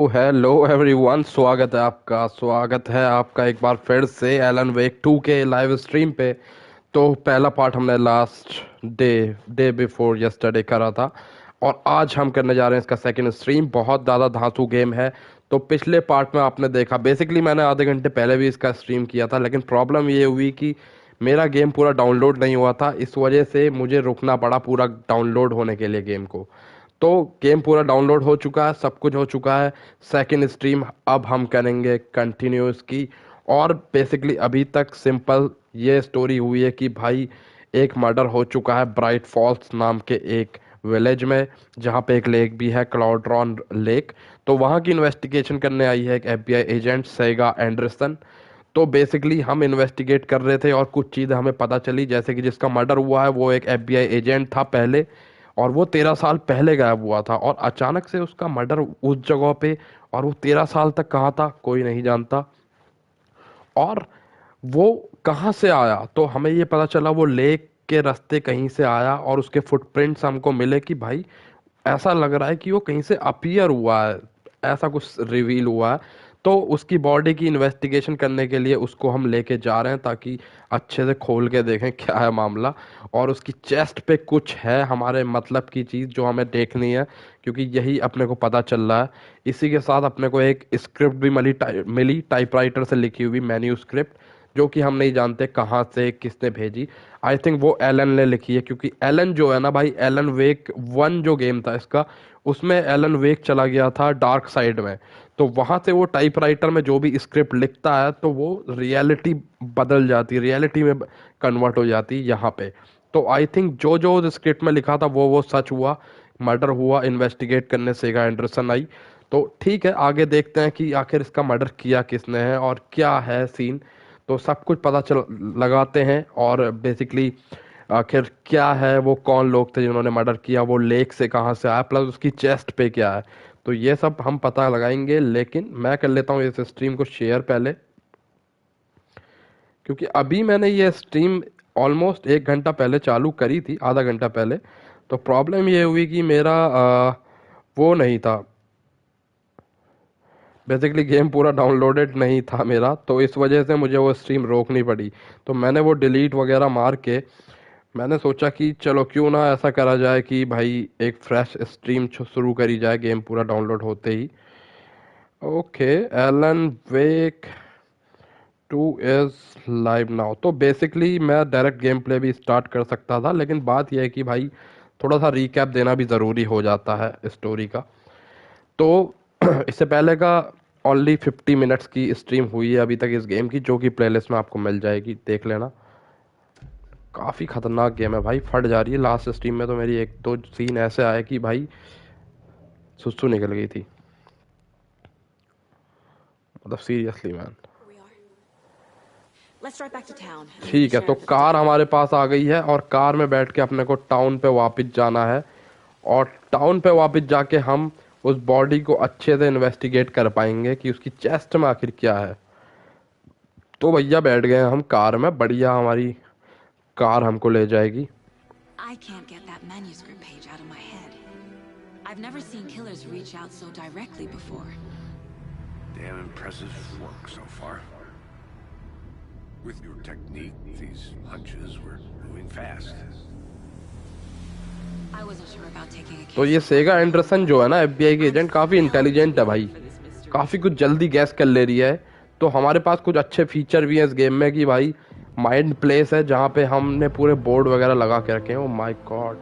ओ hello everyone, स्वागत है आपका एक बार फिर से एलन वेक 2 के लाइव स्ट्रीम पे। तो पहला पार्ट हमने last day day before yesterday करा था और आज हम करने जा रहे हैं इसका सेकंड स्ट्रीम। बहुत ज़्यादा धांसू गेम है। तो पिछले पार्ट में आपने देखा, बेसिकली मैंने आधे घंटे पहले भी इसका स्ट्रीम किया था, लेकिन प्रॉब्लम ये हुई कि मेरा गेम पूरा डाउनलोड नहीं हुआ था। इस वजह से मुझे रुकना पड़ा पूरा डाउनलोड होने के लिए गेम को। तो गेम पूरा डाउनलोड हो चुका है, सब कुछ हो चुका है। सेकंड स्ट्रीम अब हम करेंगे कंटिन्यूस की। और बेसिकली अभी तक सिंपल ये स्टोरी हुई है कि भाई एक मर्डर हो चुका है ब्राइट फॉल्स नाम के एक विलेज में, जहाँ पे एक लेक भी है, क्लाउड्रॉन लेक। तो वहाँ की इन्वेस्टिगेशन करने आई है एक एफबीआई एजेंट सेगा एंडरसन। तो बेसिकली हम इन्वेस्टिगेट कर रहे थे और कुछ चीज़ें हमें पता चली, जैसे कि जिसका मर्डर हुआ है वो एक एफबीआई एजेंट था पहले, और वो 13 साल पहले गायब हुआ था और अचानक से उसका मर्डर उस जगह पे। और वो 13 साल तक कहाँ था कोई नहीं जानता। और वो कहाँ से आया तो हमें ये पता चला वो लेक के रास्ते कहीं से आया, और उसके फुटप्रिंट्स हमको मिले कि भाई ऐसा लग रहा है कि वो कहीं से अपीयर हुआ है, ऐसा कुछ रिवील हुआ है। तो उसकी बॉडी की इन्वेस्टिगेशन करने के लिए उसको हम लेके जा रहे हैं, ताकि अच्छे से खोल के देखें क्या है मामला। और उसकी चेस्ट पे कुछ है हमारे मतलब की चीज़ जो हमें देखनी है, क्योंकि यही अपने को पता चल रहा है। इसी के साथ अपने को एक स्क्रिप्ट भी मिली टाइपराइटर से लिखी हुई मेन्यू स्क्रिप्ट, जो कि हम नहीं जानते कहाँ से किसने भेजी। आई थिंक वो एलन ने लिखी है, क्योंकि एलन जो है ना भाई, एलन वेक 1 जो गेम था इसका, उसमें एलन वेक चला गया था डार्क साइड में। तो वहां से वो टाइपराइटर में जो भी स्क्रिप्ट लिखता है तो वो रियलिटी बदल जाती है, रियलिटी में कन्वर्ट हो जाती है यहाँ पे। तो आई थिंक जो जो स्क्रिप्ट में लिखा था वो सच हुआ। मर्डर हुआ, इन्वेस्टिगेट करने सेगा एंडरसन आई। तो ठीक है, आगे देखते हैं कि आखिर इसका मर्डर किया किसने है और क्या है सीन। तो सब कुछ पता चल लगाते हैं, और बेसिकली आखिर क्या है, वो कौन लोग थे जिन्होंने मर्डर किया, वो लेक से कहाँ से आया, प्लस उसकी चेस्ट पे क्या है। तो ये सब हम पता लगाएंगे, लेकिन मैं कर लेता हूँ इस स्ट्रीम को शेयर पहले, क्योंकि अभी मैंने ये स्ट्रीम ऑलमोस्ट 1 घंटा पहले चालू करी थी, आधा घंटा पहले। तो प्रॉब्लम ये हुई कि मेरा वो नहीं था, बेसिकली गेम पूरा डाउनलोडेड नहीं था मेरा, तो इस वजह से मुझे वो स्ट्रीम रोकनी पड़ी। तो मैंने वो डिलीट वगैरह मार के मैंने सोचा कि चलो क्यों ना ऐसा करा जाए कि भाई एक फ्रेश स्ट्रीम शुरू करी जाए गेम पूरा डाउनलोड होते ही। Okay, Alan Wake 2 is live now. तो बेसिकली मैं डायरेक्ट गेम प्ले भी स्टार्ट कर सकता था, लेकिन बात यह है कि भाई थोड़ा सा रिकैप देना भी ज़रूरी हो जाता है स्टोरी का। तो इससे पहले का ओनली 50 मिनट्स की स्ट्रीम हुई है अभी तक इस गेम की, जो कि प्लेलिस्ट में आपको मिल जाएगी, देख लेना। काफ़ी खतरनाक गेम है भाई, फट जा रही है। लास्ट स्ट्रीम में तो मेरी एक दो सीन ऐसे आए कि भाई सुसु निकल गई थी, मतलब सीरियसली मैन। ठीक है, तो कार हमारे पास आ गई है और कार में बैठ के अपने को टाउन पे वापस जाना है। और टाउन पे वापस जाके हम उस बॉडी को अच्छे से इन्वेस्टिगेट कर पाएंगे कि उसकी चेस्ट में आखिर क्या है। तो भैया बैठ गए हैं हम कार में, बढ़िया हमारी कार हमको ले जाएगी। I can't get that manuscript page out of my head. I've never seen killers reach out so directly before. Damn impressive work so far. With your technique, these hunches were moving fast. I wasn't sure about taking a तो case ये so सेगा quickly. Anderson जो है ना FBI की I'm agent, काफ़ी thrilled intelligent to है be भाई, in for this mystery. काफ़ी कुछ जल्दी गैस कर ले रही है। तो हमारे पास कुछ अच्छे फीचर भी हैं इस गेम में कि भाई माइंड प्लेस है, जहाँ पे हमने पूरे बोर्ड वगैरह लगा के रखे हैं। ओ माय गॉड,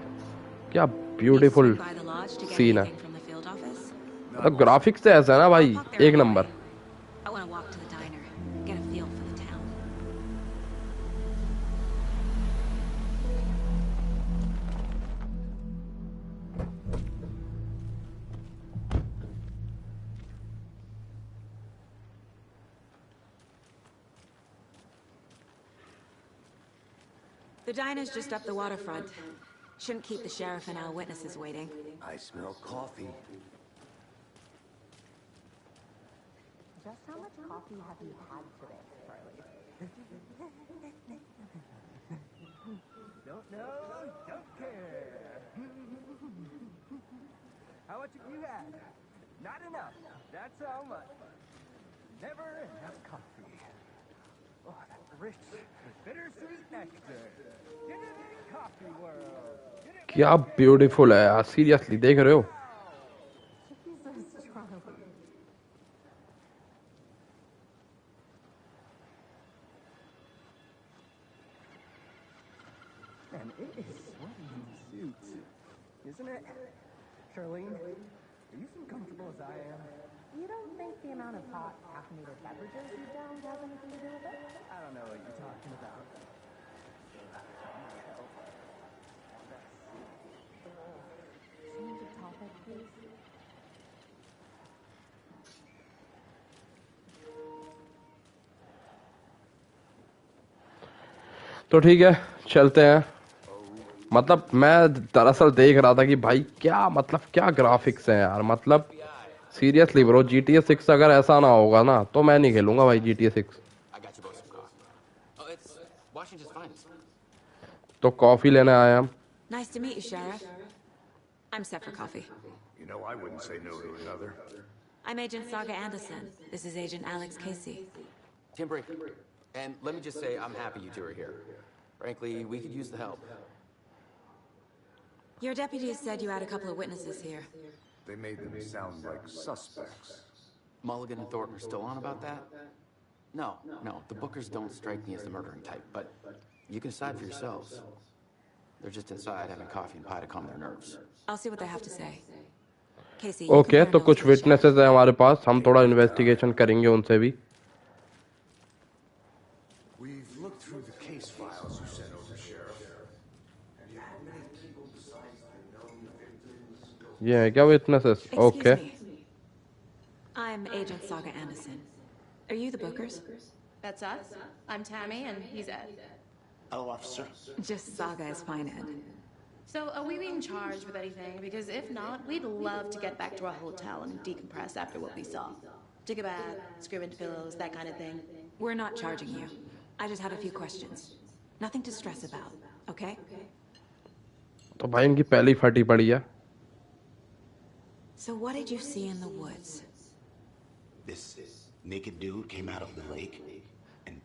क्या Need to beautiful swing by the lodge to get scene है। anything from the field office? Not मतलब unless it's ग्राफिक्स से ऐसा है ना I'll भाई, pop there एक anyway. Number. I want to walk to the diner, get a feel for the town. The diner's just up the waterfront. Shouldn't keep the sheriff and our witnesses waiting. I smell coffee. Just how much coffee have you had today, Charlie? Don't know, don't care. How much have you had? Not enough. That's how much. Never enough coffee. Oh, that rich, bittersweet nectar. Get it in coffee world. Get it क्या beautiful है यार, seriously देख रहे हो? Jesus, Charlie. And it is sweaty in the suit, isn't it? Charlene, are you as comfortable as I am? You don't think the amount of hot caffeinated beverages you downed has anything to do with it? I don't know what you're talking about. Change of topic, please. तो ठीक है, चलते हैं। मतलब मैं दरअसल देख रहा था कि भाई क्या मतलब क्या ग्राफिक्स हैं यार, मतलब सीरियसली ब्रो, GTA 6 अगर ऐसा ना होगा ना तो मैं नहीं खेलूंगा भाई GTA 6। I got you both some coffee. Oh, it's Washington's finest. तो कॉफी लेने आए हम। Nice to meet you, Sheriff. I'm set for coffee. You know, I wouldn't say no to another. I'm Agent Saga Anderson. This is Agent Alex Casey. Tim Brink. And let me just say, I'm happy you two are here. Frankly, we could use the help. Your deputies said you had a couple of witnesses here. They made them sound like suspects. Mulligan and Thornton are still on about that? No. The Bookers don't strike me as the murdering type, but you can decide for yourselves. They're just inside having coffee and pie to calm their nerves. I'll see what they have to say. Casey, you okay, compare तो notes कुछ with the sheriff. Witnesses है हमारे पास, हम थोड़ा investigation करेंगे उनसे भी। We've looked through the case files you sent over, Sheriff. Have you had many people besides the known victims? ये है क्या witnesses? Okay. Excuse me. I'm Agent Saga Anderson. Are you the Bookers? That's us. I'm Tammy, and he's Ed. Hello, officer. Just Saga is fine, Ed. So, are we being charged with anything? Because if not, we'd love to get back to our hotel and decompress after what we saw. Take a bath, scream into pillows, that kind of thing. We're not charging you. I just have a few questions. Nothing to stress about, okay? तो भाई इनकी पहली फटी पड़ी है। So what did you see in the woods? This naked dude came out of the lake, and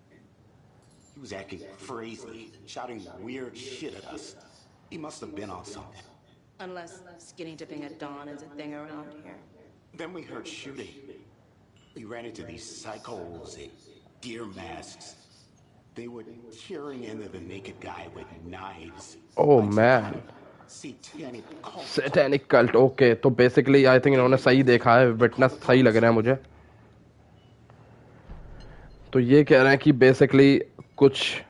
he was acting crazy, shouting weird shit at us. He must have been on something. Unless skinny dipping at dawn is a thing around here. Then we heard shooting. We ran into these psychos in deer masks. They were tearing into the naked guy with knives. Oh man. Satanic cult. Satanic cult, okay. तो basically I think इन्होंने सही देखा है, witness सही लग रहा है मुझे। तो ये कह रहे हैं कि बेसिकली कुछ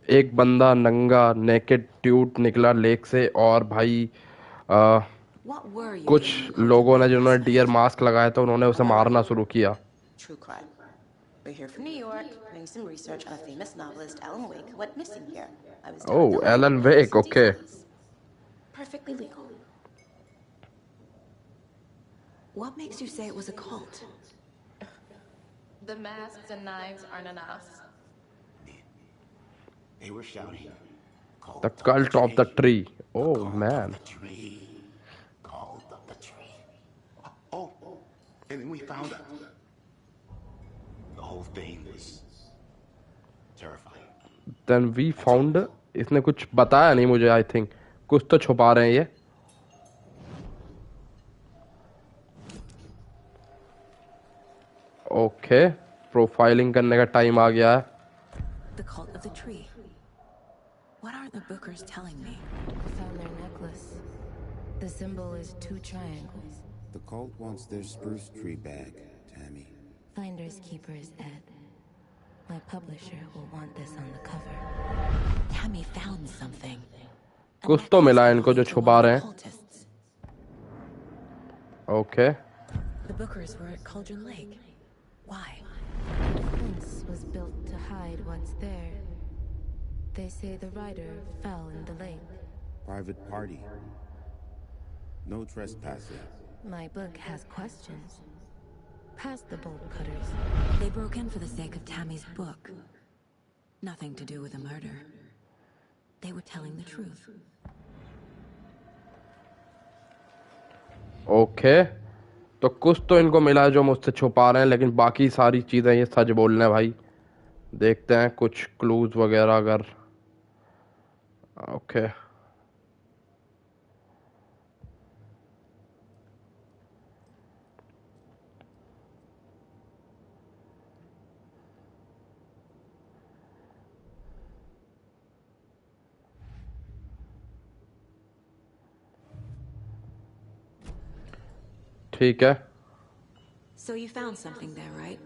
एक बंदा नंगा नेकेड ड्यूड निकला लेक से, और भाई What were you कुछ doing? लोगों ने जिन्होंने डियर मास्क लगाया था उन्होंने उसे मारना शुरू किया। True crime. We're here from New York, doing some research on a famous novelist, Alan Wake, who went missing here. I was down Oh, the lake Alan in the Wake, 60s. okay. Perfectly legal. What makes you say it was a cult? The masks and knives aren't enough. They were shouting. The cult of the tree. Oh man. Cult of the tree. Oh, and then we found out. The whole thing was terrifying. Then we found, इसने कुछ बताया नहीं मुझे, I think कुछ तो छुपा रहे हैं ये। ओके, प्रोफाइलिंग करने का टाइम आ गया है। The cult of the tree. What are the Bookers telling me? Found their necklace. The symbol is 2 triangles. The cult wants their spruce tree back, Tammy. Finders keepers, Ed. My publisher will want this on the cover. Tammy found something. A कुछ तो मिला necklace इनको जो belonging to छुपा one of रहे the हैं। cultists. Okay, The Bookers were at Cauldron Lake. Why? The fence was built to hide what's there. They say the rider fell in the lake. Private party. No trespassing. My book has questions. Past the bolt cutters. They broke in for the sake of Tammy's book. Nothing to do with a murder. They were telling the truth. Okay. तो कुछ तो इनको मिला है जो मुझसे छुपा रहे हैं, लेकिन बाकी सारी चीजें ये सच बोल रहे हैं भाई। देखते हैं कुछ क्लूज वगैरह अगर। ओके ठीक है। So you found something there, right?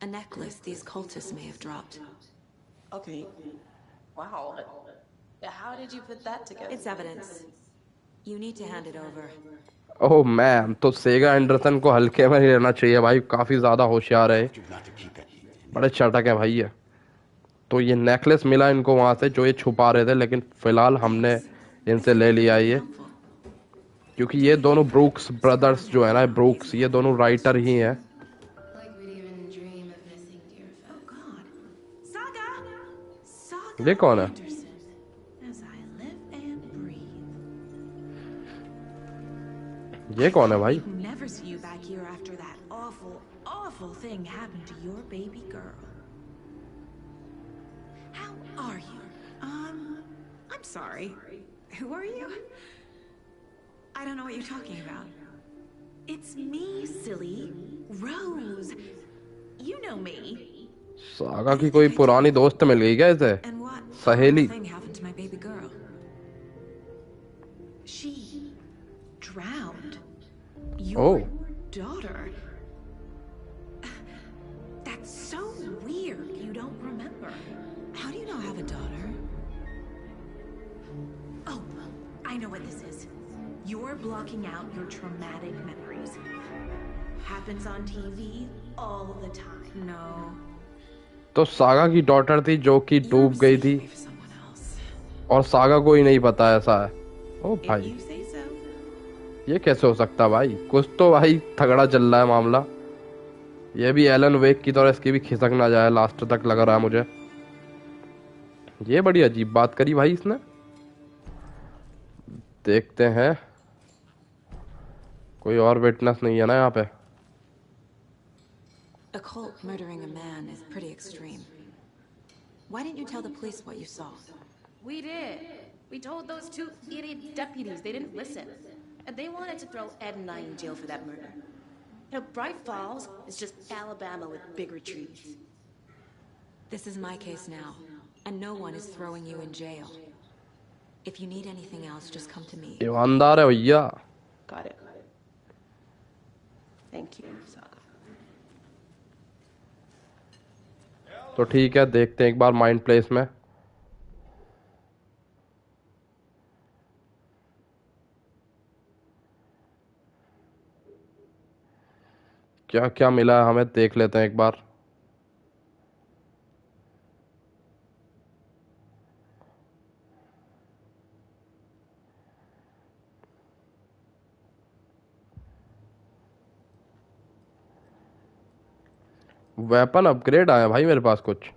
A necklace these cultists may have dropped. Okay. Wow. How did you put that together? It's evidence. You need to hand it over. Oh ma'am, तो सेगा Anderson को हल्के में नहीं लेना चाहिए भाई, काफी ज्यादा होशियार है, बड़े चटक है भाई ये। तो ये नेकलेस मिला इनको वहां से जो ये छुपा रहे थे, लेकिन फिलहाल हमने इनसे ले लिया ये, क्योंकि ये दोनों ब्रूक्स ब्रदर्स जो है ना, ब्रूक्स, ये दोनों राइटर ही हैं। ये कौन है? ये कौन है भाई? Never see you back here after that awful thing happened to your baby girl. How are you? I'm sorry. Who are you? I don't know what you're talking about. It's me, silly. Rose. You know me. Saga की कोई पुरानी दोस्त मिल गई क्या इसे? सहेली? Thing happened to my baby girl. She drowned. Your daughter. That's so weird. You don't remember. How do you know I have a daughter? Oh, I know what this is. You're blocking out your traumatic memories. Happens on TV all the time. No. तो saga की daughter थी जो कि डूब गई थी, और saga को ही नहीं पता ऐसा है। ओ भाई, ये कैसे हो सकता है भाई? कुछ तो भाई तगड़ा चल रहा है मामला। ये भी एलन वेक की तरह इसकी भी खिसक ना जाए लास्ट तक, लग रहा है मुझे। ये बड़ी अजीब बात करी भाई इसने। देखते हैं, कोई और विटनेस नहीं है ना यहाँ पे? A cult murdering a man is pretty extreme. Why didn't you tell the police what you saw? We did. We told those two idiot deputies. They didn't listen. And they wanted to throw Ed and I in jail for that murder. You know, Bright Falls is just Alabama with bigger trees. This is my case now, and no one is throwing you in jail. If you need anything else, just come to me. ईमानदार है भैया। Got it. Thank you, Saga. तो ठीक है, देखते हैं एक बार mind place में। क्या क्या मिला है हमें, देख लेते हैं एक बार। वेपन अपग्रेड आया भाई मेरे पास कुछ।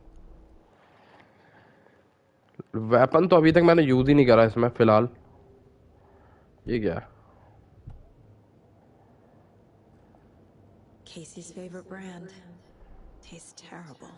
वेपन तो अभी तक मैंने यूज ही नहीं करा इसमें फिलहाल। ये क्या है? Casey's favorite brand. Tastes terrible.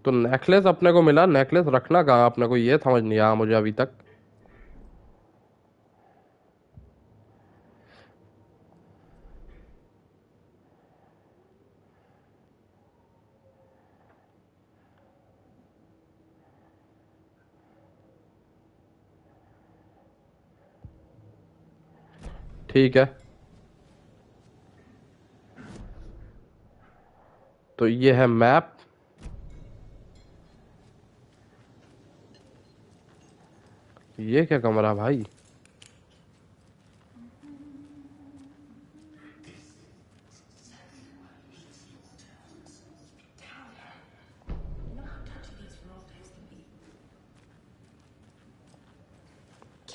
तो नेकलेस अपने को मिला, नेकलेस रखना कहाँ अपने को, ये समझ नहीं आया मुझे अभी तक। ठीक है, तो ये है मैप। ये क्या कमरा भाई?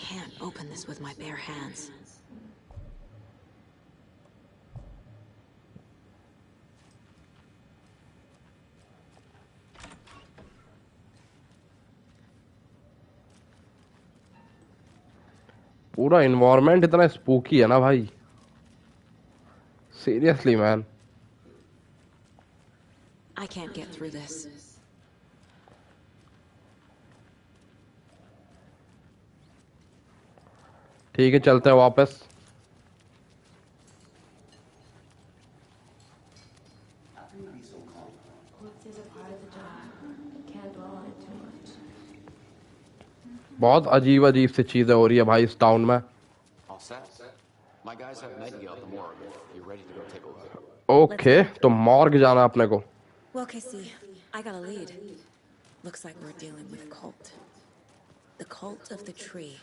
can't open this with my bare hands. पूरा इन्वायरमेंट इतना स्पूकी है ना भाई, seriously man. I can't get through this. ठीक है, चलते हैं वापस। बहुत अजीब अजीब सी चीजें हो रही है भाई इस टाउन में। All set. My guys have Nightingale at the morgue if you're ready to go take a look. Okay, तो मॉर्ग जाना अपने को। Well, Casey, I got a lead. Looks like we're dealing with a cult. The cult of the tree.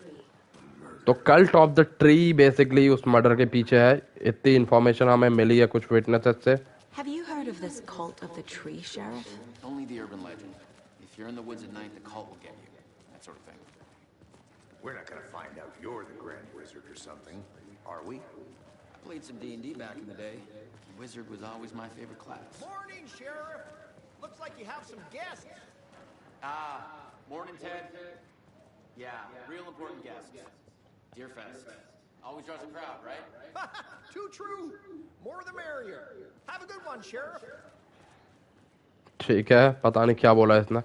तो cult of the tree basically उस murder के पीछे है, इतनी इन्फॉर्मेशन हमें मिली है कुछ विटनेसेस से। Have you heard of this cult of the tree, Sheriff? Only the urban legend. If you're in the woods at night, the cult will get you. That sort of thing. We're not gonna find out you're the Grand Wizard or something, are we? I played some D&D back in the day. Wizard was always my favorite class. Morning, Sheriff. Looks like you have some guests. Morning, Ted. Yeah, real important guests. Deerfest. Always draws a crowd, right? Too true. More the merrier. Have a good one, Sheriff. ठीक है, पता नहीं क्या बोला इसने।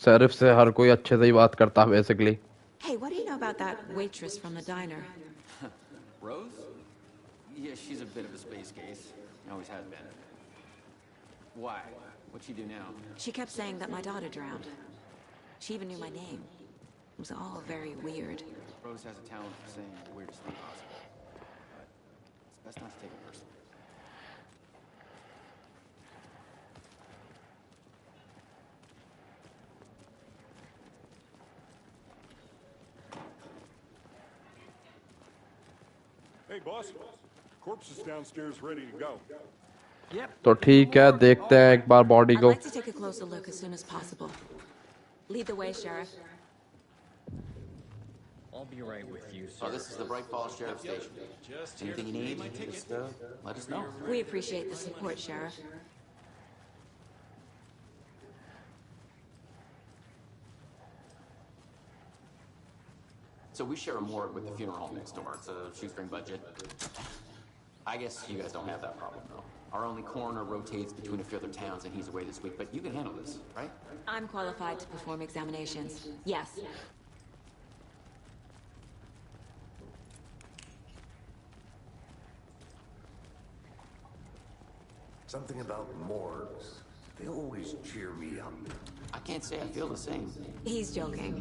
Sheriff से हर कोई अच्छे से ही बात करता है basically. Hey, what do you know about that waitress from the diner? Rose? Yeah, she's a bit of a space case. Always has been. Why? What'd she do now? She kept saying that my daughter drowned. She even knew my name. It was all very weird. Rose has a talent for saying the weirdest thing possible. But it's best not to take it personally. Hey, boss. Corpse is downstairs ready to go. तो ठीक है, देखते हैं एक बार body I'd को। like to take a closer look as soon as possible. Lead the way, Sheriff. I'll be right with you, So this is the Bright Falls Sheriff Station. Anything you need, just let us know. We appreciate the support, Sheriff. So we share a morgue with the funeral home next door. It's a shoestring budget. I guess you guys don't have that problem, though. Our only coroner rotates between a few other towns, and he's away this week. But you can handle this, right? I'm qualified to perform examinations. Yes. Something about morgues. They always cheer me up. I can't say I feel the same. He's joking.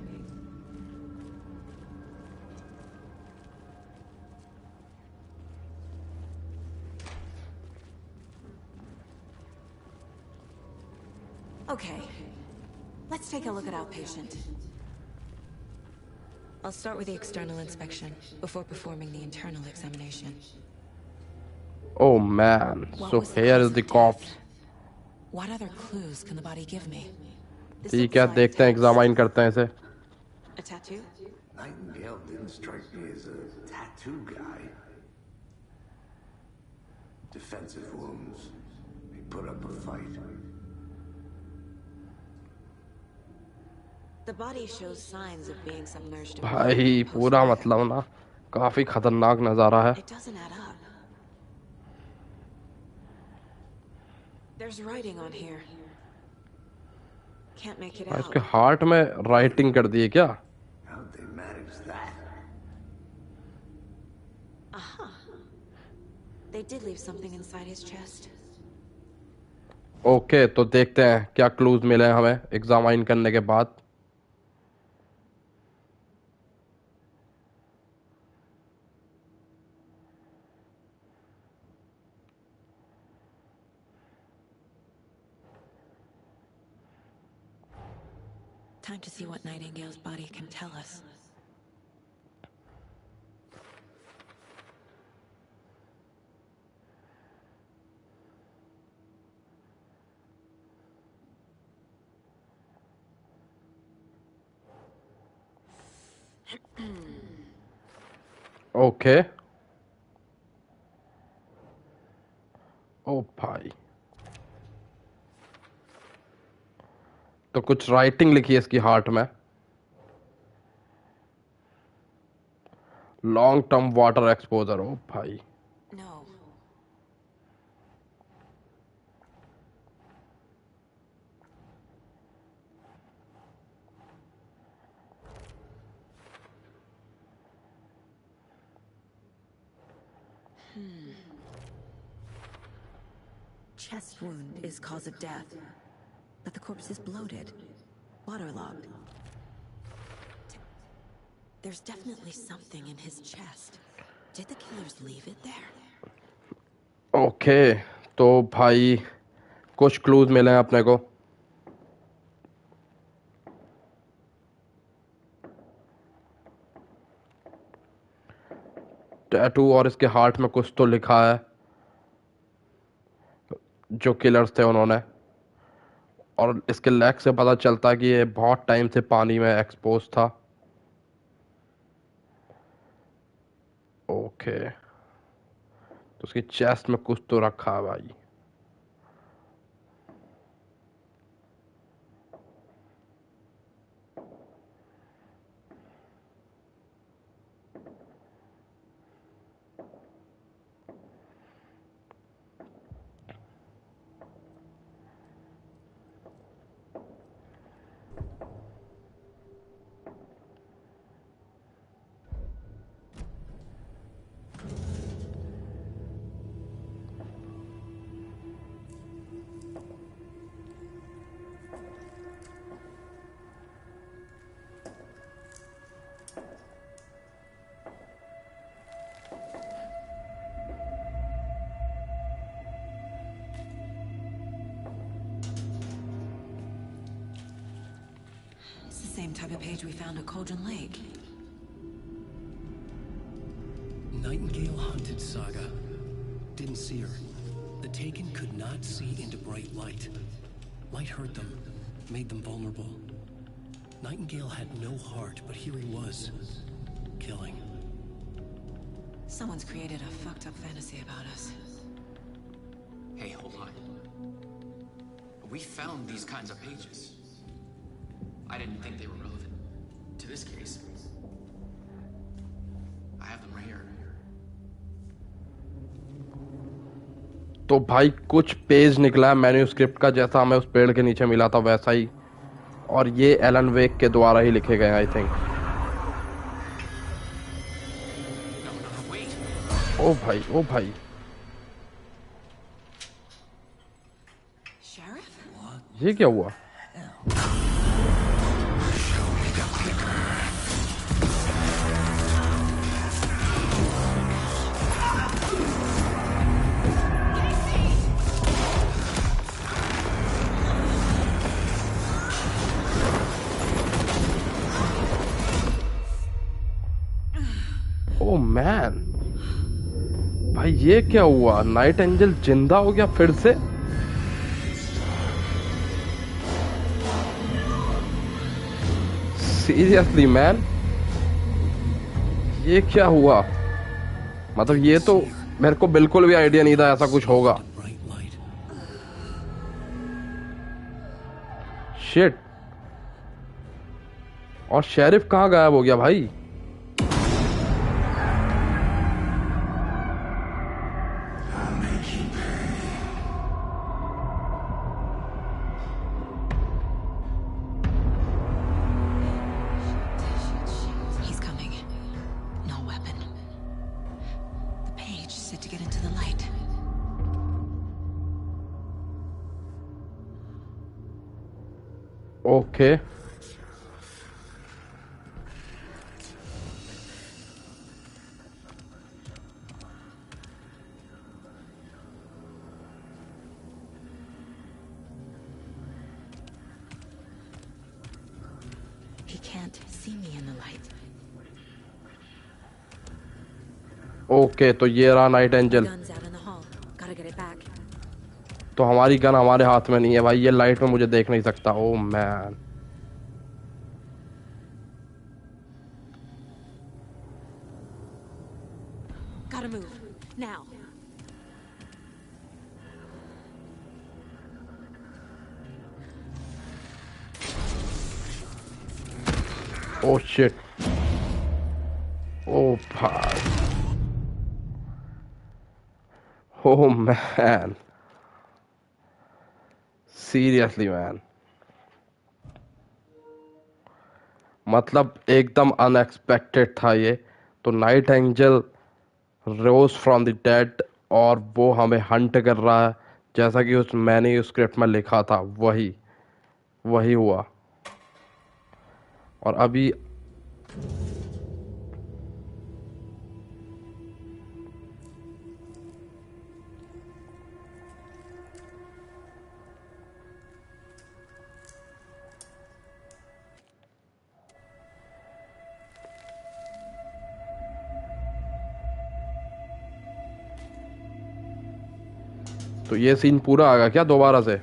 Okay. Let's take a look at our patient. I'll start with the external inspection before performing the internal examination. Oh man, so here is the corpse. What other clues can the body give me? ठीक है, देखते हैं, examine करते हैं इसे। A tattoo? Nightingale didn't strike me as a tattoo guy. Defensive wounds. He put up a fight. The body shows signs of being submerged in भाई पूरा मतलब ना काफी खतरनाक नजारा है। It doesn't add up. There's writing on here. Can't make it out. इसके heart में राइटिंग कर दी है क्या? How'd they manage that? Aha. They did leave something inside his chest. Okay, तो देखते हैं क्या क्लूज मिले हमें एग्जामाइन करने के बाद। Time to see what Nightingale's body can tell us. Okay. ओ भाई, तो कुछ राइटिंग लिखी है इसकी हार्ट में। Long term water exposure. ओ भाई, No. Chest wound is cause of death, but the corpse is bloated, waterlogged. There's definitely something in his chest. Did the killers leave it there? Okay. तो भाई कुछ clues मिले हैं अपने को। Tattoo और इसके हार्ट में कुछ तो लिखा है, जो किलर्स थे उन्होंने। और इसके लेग से पता चलता है कि ये बहुत टाइम से पानी में एक्सपोज था। ओके, तो उसकी चेस्ट में कुछ तो रखा है भाई। It's the same type of page we found at Cauldron Lake. Nightingale hunted Saga. Didn't see her. The Taken could not see into bright light. Light hurt them, made them vulnerable. Nightingale had no heart, but here he was, killing. Someone's created a fucked up fantasy about us. Hey, hold on. We found these kinds of pages. I didn't think they were relevant to this case. I have them right here. तो भाई कुछ page निकला है manuscript का, जैसा हमें उस पेड़ के नीचे मिला था वैसा ही। और ये एलन वेक के द्वारा ही लिखे गए आई थिंक। ओ भाई, ओ भाई, ये क्या हुआ? ओ मैन, भाई ये क्या हुआ? नाइट एंजल जिंदा हो गया फिर से? सीरियसली मैन, ये क्या हुआ? मतलब ये तो मेरे को बिल्कुल भी आइडिया नहीं था ऐसा कुछ होगा। शिट। और शेरिफ कहाँ गायब हो गया भाई? He's coming. No weapon. The page said to get into the light. Okay, He can't see me in the light. Okay, तो ये रहा night angel. Gun's out in the hall. Gotta get it back. तो हमारी gun हमारे हाथ में नहीं है भाई, ये लाइट में मुझे देख नहीं सकता। Oh man, Gotta move. Now. Oh shit. Oh bhai. Oh man. Seriously man. मतलब एकदम अनएक्सपेक्टेड था ये. तो night angel rose from the dead और वो हमें हंट कर रहा है जैसा कि उस मैंने उस स्क्रिप्ट में लिखा था. वही वही हुआ. और अभी तो ये सीन पूरा आ गया क्या दोबारा से?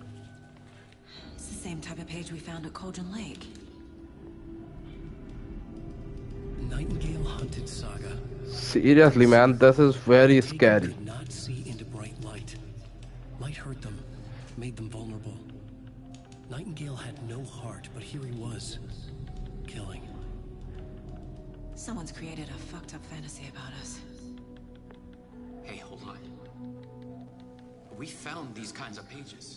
It's the same type of page we found at Cauldron Lake. Nightingale Hunted Saga. Seriously man, this is very Taken scary. could not see into bright light. Light hurt them, made them vulnerable. Nightingale had no heart, but here he was, killing. Someone's created a fucked up fantasy about us. Hey, hold on. We found these kinds of pages.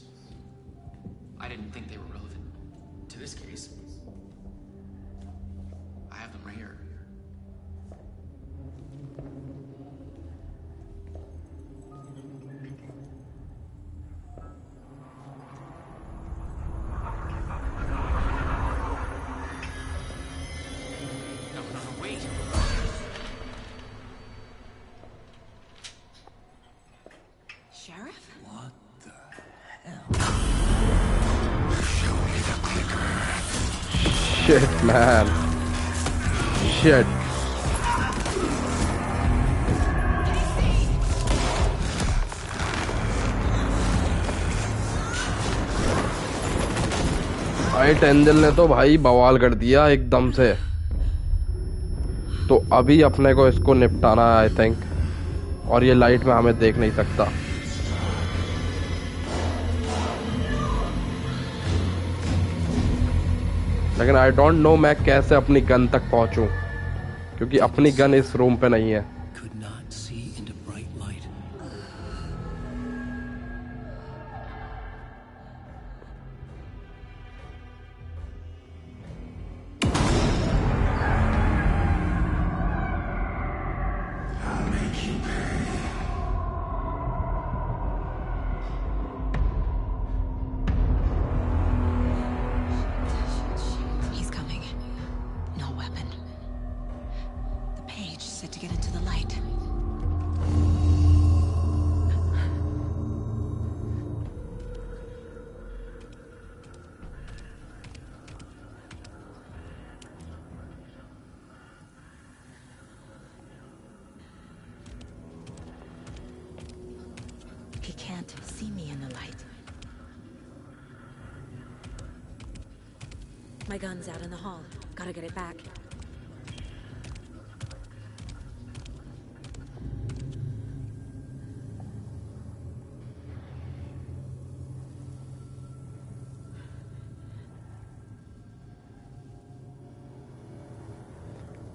I didn't think they were relevant to this case. I have them right here. No, wait. Sheriff? What the hell? Shit man. Shit. Night angel ने तो भाई बवाल कर दिया एकदम से. तो अभी अपने को इसको निपटाना है आई थिंक. और ये लाइट में हमें देख नहीं सकता. लेकिन आई डोंट नो मैं कैसे अपनी गन तक पहुंचूं क्योंकि अपनी गन इस रूम पे नहीं है. Could not see into bright light. He's coming. No weapon. The page said to get into the light. He can't see me in the light. My gun's out in the hall. Gotta get it back.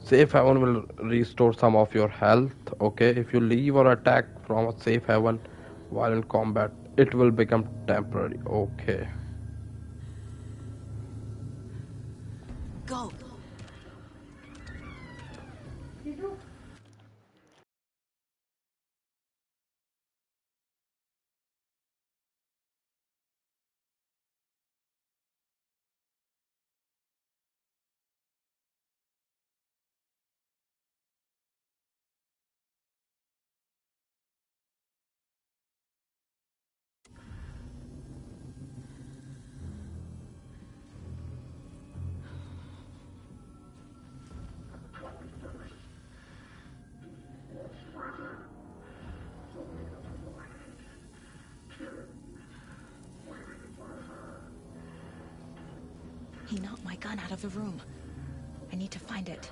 Safe haven will restore some of your health. Okay, if you leave or attack from a safe haven while in combat, it will become temporary. Okay. Go! He knocked my gun out of the room. I need to find it.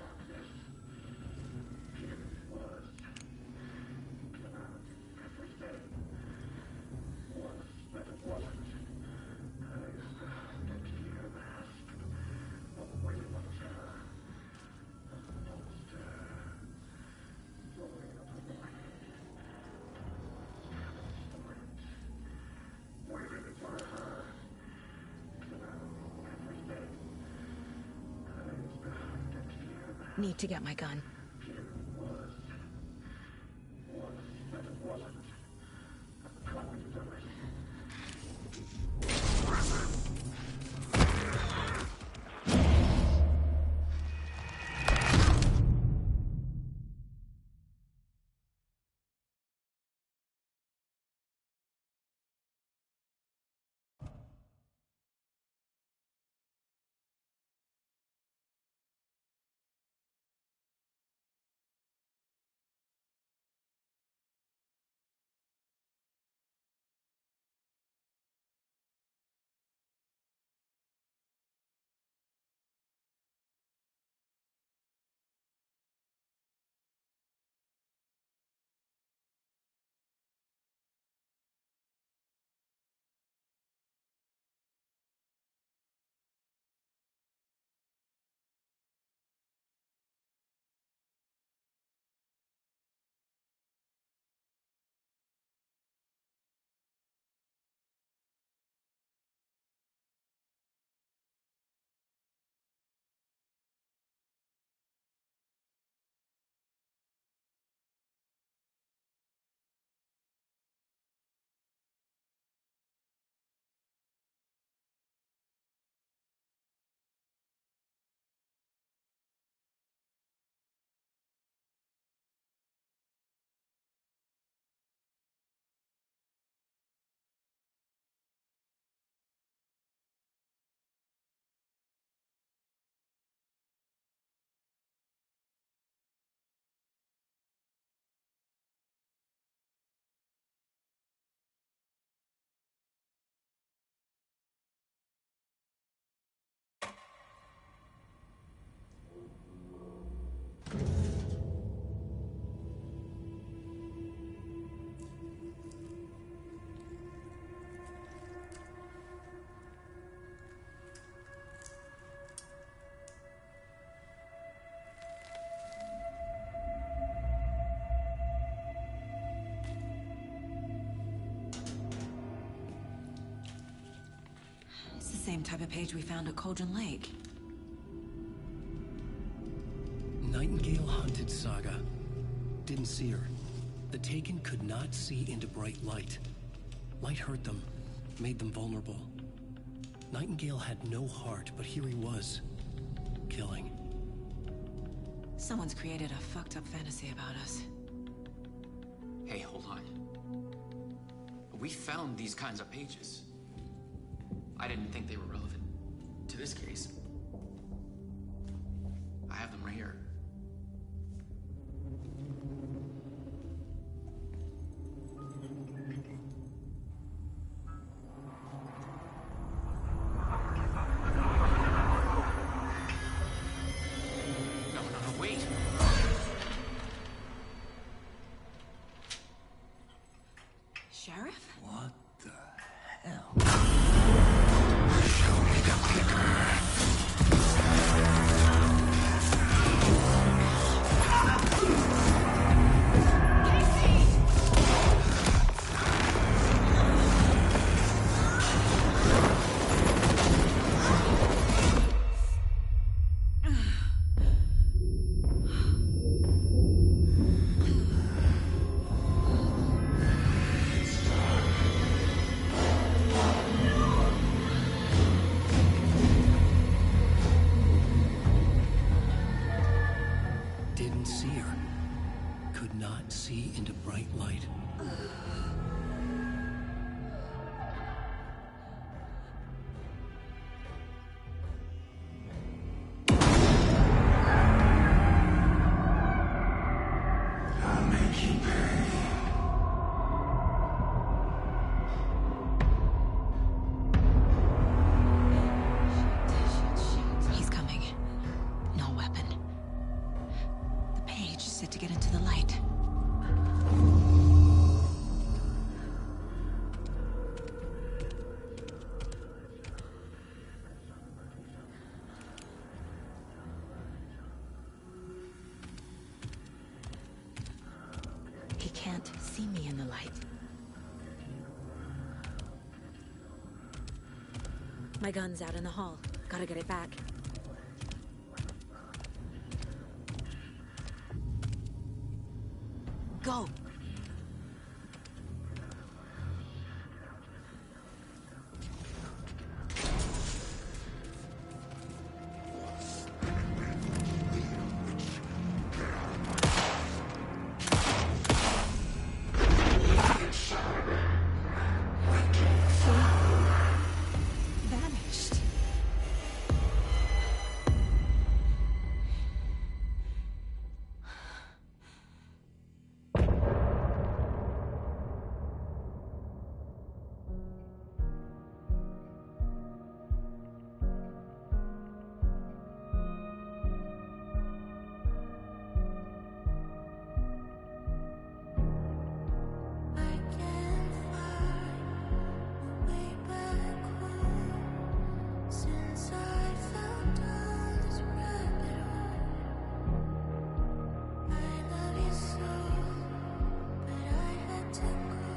Need to get my gun. It's the same type of page we found at Cauldron Lake. Nightingale hunted Saga. Didn't see her. The Taken could not see into bright light. Light hurt them, made them vulnerable. Nightingale had no heart, but here he was, killing. Someone's created a fucked up fantasy about us. Hey, hold on. We found these kinds of pages. I didn't think they were relevant to this case. I have them right here. No, wait! Sheriff? What the hell? Didn't see her. Could not see into bright light. I'll make you pay. He's coming. No weapon. The page said to get into the light. He can't see me in the light. My gun's out in the hall. Gotta get it back. Go. Vanished. Since I found down this rabbit hole, I love you so, but I had to go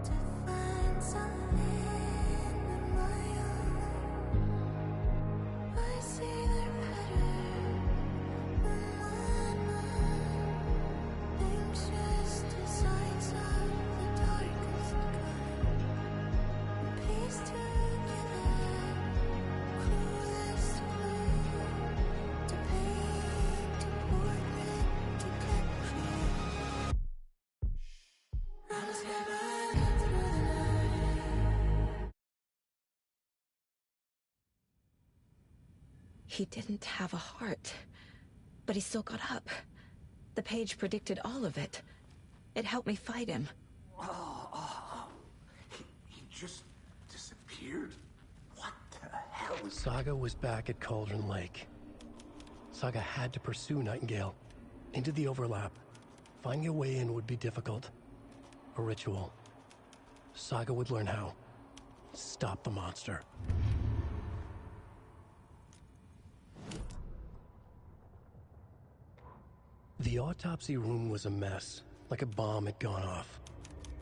to find something of my own. I see the pattern on my mind, anxious designs of the darkest kind, piece together. Cruelest way to paint a portrait to get through. I was never through the night. He didn't have a heart, but he still got up. The page predicted all of it. It helped me fight him. He just disappeared? What the hell is... Saga was back at Cauldron Lake. Saga had to pursue Nightingale into the overlap. Finding a way in would be difficult. A ritual. Saga would learn how. Stop the monster. The autopsy room was a mess, like a bomb had gone off.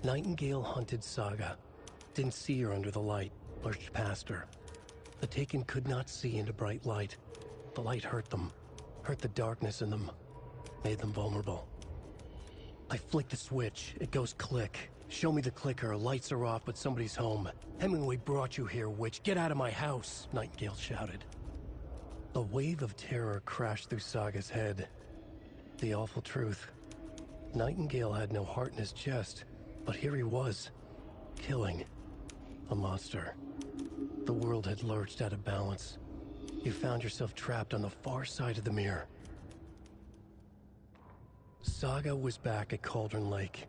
Nightingale hunted Saga. Didn't see her under the light, lurched past her. The Taken could not see into bright light. The light hurt them, hurt the darkness in them, made them vulnerable. I flick the switch, it goes click. Show me the clicker, lights are off, but somebody's home. Hemingway brought you here, witch. Get out of my house, Nightingale shouted. A wave of terror crashed through Saga's head. The awful truth. Nightingale had no heart in his chest, but here he was, killing a monster. The world had lurched out of balance. You found yourself trapped on the far side of the mirror. Saga was back at Cauldron Lake.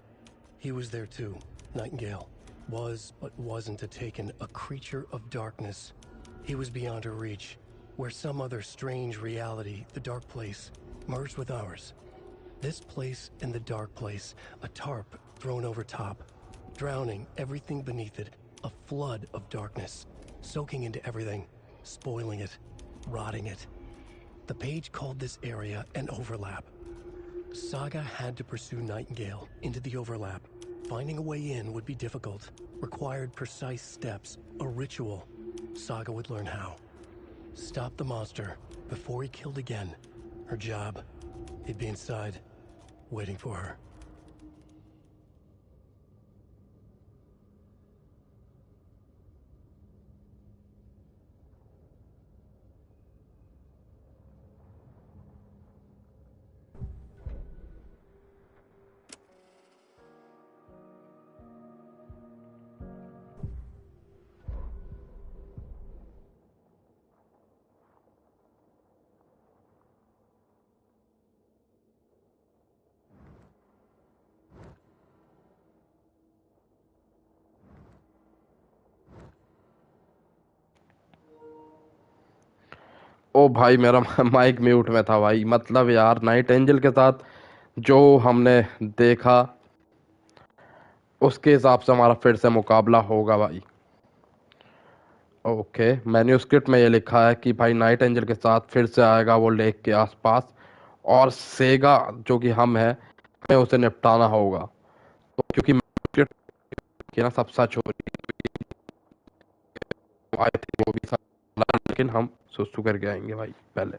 He was there too. Nightingale was, but wasn't a Taken, a creature of darkness. He was beyond her reach, where some other strange reality, the dark place, merged with ours. This place and the dark place, a tarp thrown over top, drowning everything beneath it, a flood of darkness, soaking into everything, spoiling it, rotting it. The page called this area an overlap. Saga had to pursue Nightingale into the overlap. Finding a way in would be difficult, required precise steps, a ritual. Saga would learn how. Stop the monster before he killed again. Her job, he'd be inside, waiting for her. ओ भाई मेरा mic mute में था भाई। मतलब यार night angel के साथ जो हमने देखा उसके हिसाब से हमारा फिर से मुकाबला होगा भाई। ओके, मैन्यूस्क्रिप्ट में ये लिखा है कि भाई नाइट एंजल के साथ फिर से आएगा वो लेक के आसपास, और सेगा जो कि हम है, हमें उसे निपटाना होगा। तो क्योंकि मैन्यूस्क्रिप्ट की ना सब सच हो रही है, आई थिंक वो भी सच, लेकिन हम सुसु करके आएंगे भाई पहले।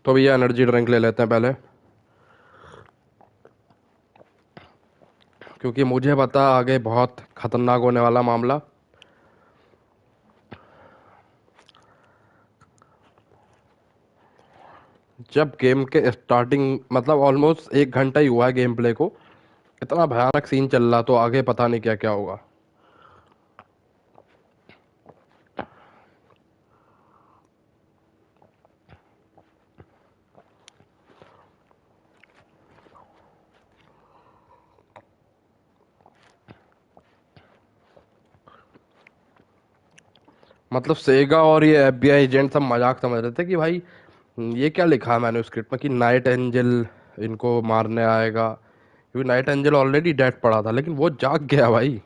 तो भैया एनर्जी ड्रिंक ले लेते हैं पहले, क्योंकि मुझे पता आगे बहुत खतरनाक होने वाला मामला। जब गेम के स्टार्टिंग मतलब ऑलमोस्ट 1 घंटा ही हुआ है गेम प्ले को, इतना भयानक सीन चल रहा, तो आगे पता नहीं क्या क्या होगा। मतलब सेगा और ये एफबीआई एजेंट सब मजाक समझ रहे थे कि भाई ये क्या लिखा है मैंने स्क्रिप्ट में कि नाइट एंजल इनको मारने आएगा, क्योंकि नाइट एंजल ऑलरेडी डेड पड़ा था, लेकिन वो जाग गया भाई।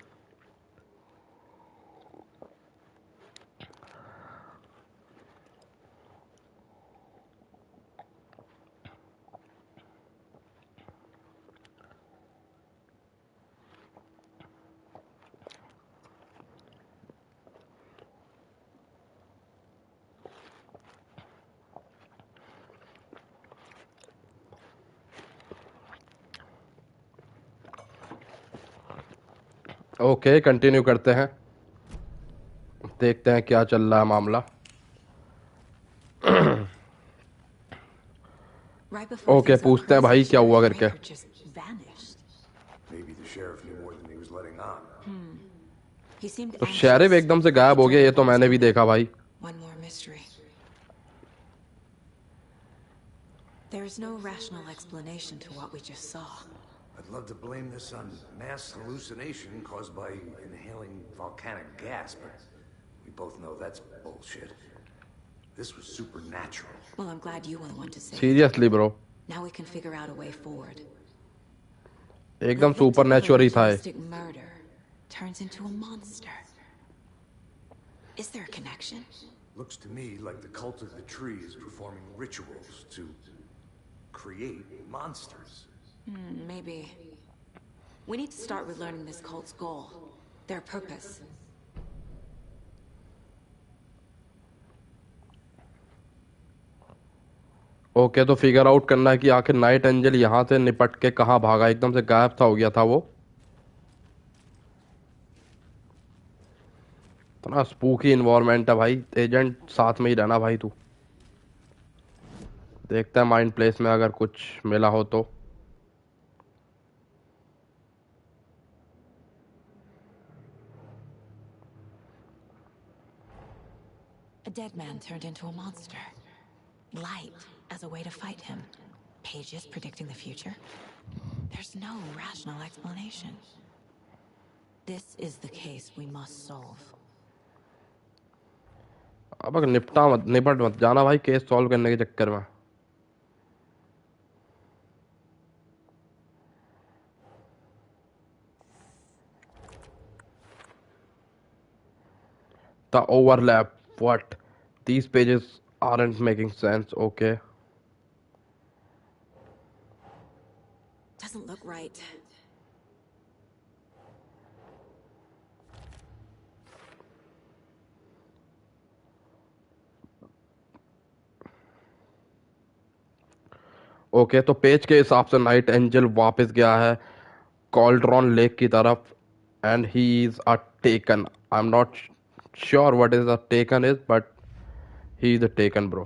ओके, कंटिन्यू करते हैं, देखते हैं क्या चल रहा है मामला। Right before okay, things got पूछते हैं crazy, भाई क्या हुआ Sheriff करके। Baker just vanished. Maybe the sheriff knew more than he was letting on. He seemed तो anxious. शेरिफ एकदम से like गायब he हो गया, ये dreaded तो what was मैंने भी coming. देखा भाई। One more mystery. There's no rational explanation to what we just saw. I'd love to blame this on mass hallucination caused by inhaling volcanic gas, but we both know that's bullshit. This was supernatural. Well, I'm glad you were the one to say it. Seriously bro, Now we can figure out a way forward. एकदम The super victim of a natural ही था ये। ritualistic murder turns into a monster. Is there a connection? Looks to me like the cult of the tree is performing rituals to create monsters. Maybe. We need to start with learning this cult's goal, their purpose. Okay, तो figure out करना है कि आखिर night angel यहाँ से निपट के कहाँ भागा, एकदम से गायब था हो गया था वो। इतना स्पूकी इन्वायरमेंट है भाई, एजेंट साथ में ही रहना भाई तू। देखते हैं माइंड प्लेस में अगर कुछ मिला हो तो। A dead man turned into a monster. Light as a way to fight him. Pages predicting the future. There's no rational explanation. This is the case we must solve. अब अगर निपट मत जाना भाई केस सॉल्व करने के चक्कर में। The overlap, what? These pages aren't making sense. Okay. Doesn't look right. Okay, तो पेज के हिसाब से नाइट एंजल वापस गया है कॉल्ड्रॉन लेक की तरफ, and he is a taken. I am not sure what is a taken is, but he is a taken bro.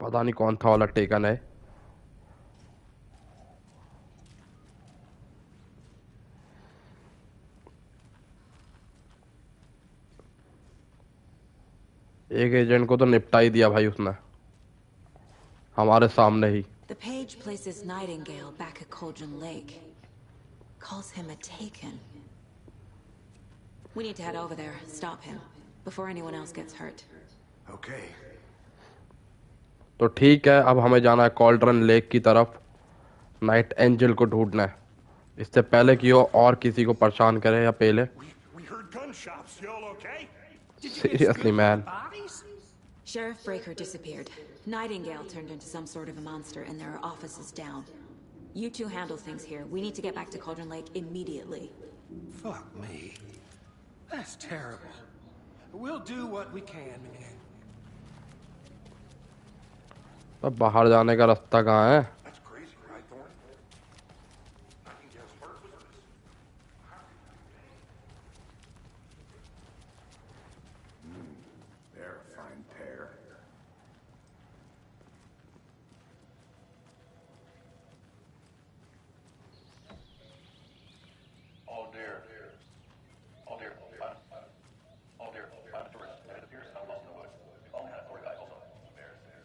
पता नहीं कौन था वाला टेकन है। एक एजेंट को तो निपटा ही दिया भाई उसने, हमारे सामने ही। The page places Nightingale back at Cauldron Lake. Calls him a taken. We need to head over there, stop him, before anyone else gets hurt. Okay. तो ठीक है, अब हमें जाना है कॉल्ड्रन लेक की तरफ, नाइट एंजल को ढूंढना है, इससे पहले कि वो और किसी को परेशान करे या पहले। We heard gunshots. Y'all okay? Seriously, man. Sheriff Breaker disappeared. Nightingale turned into some sort of a monster, and there are offices down. You two handle things here. We need to get back to Cauldron Lake immediately. Fuck me. That's terrible. We'll do what we can, man. अब बाहर जाने का रास्ता कहाँ है? They're a fine pair. Oh dear. Oh dear. Oh dear. I'm a tourist, and it appears I'm lost in the woods. We've only had a tour guide also. Bears there.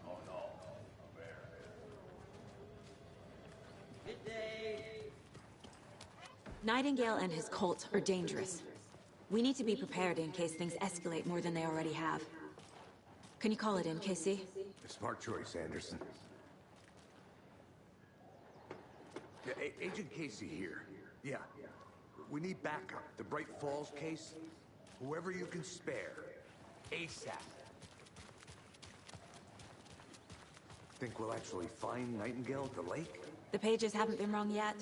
Oh no. A bear. Good day. Nightingale and his cult are dangerous. We need to be prepared in case things escalate more than they already have. Can you call it in, Casey? A smart choice, Anderson. Yeah, Agent Casey here. Yeah. We need backup. The Bright Falls case. Whoever you can spare. ASAP. Think we'll actually find Nightingale at the lake? The pages haven't been wrong yet.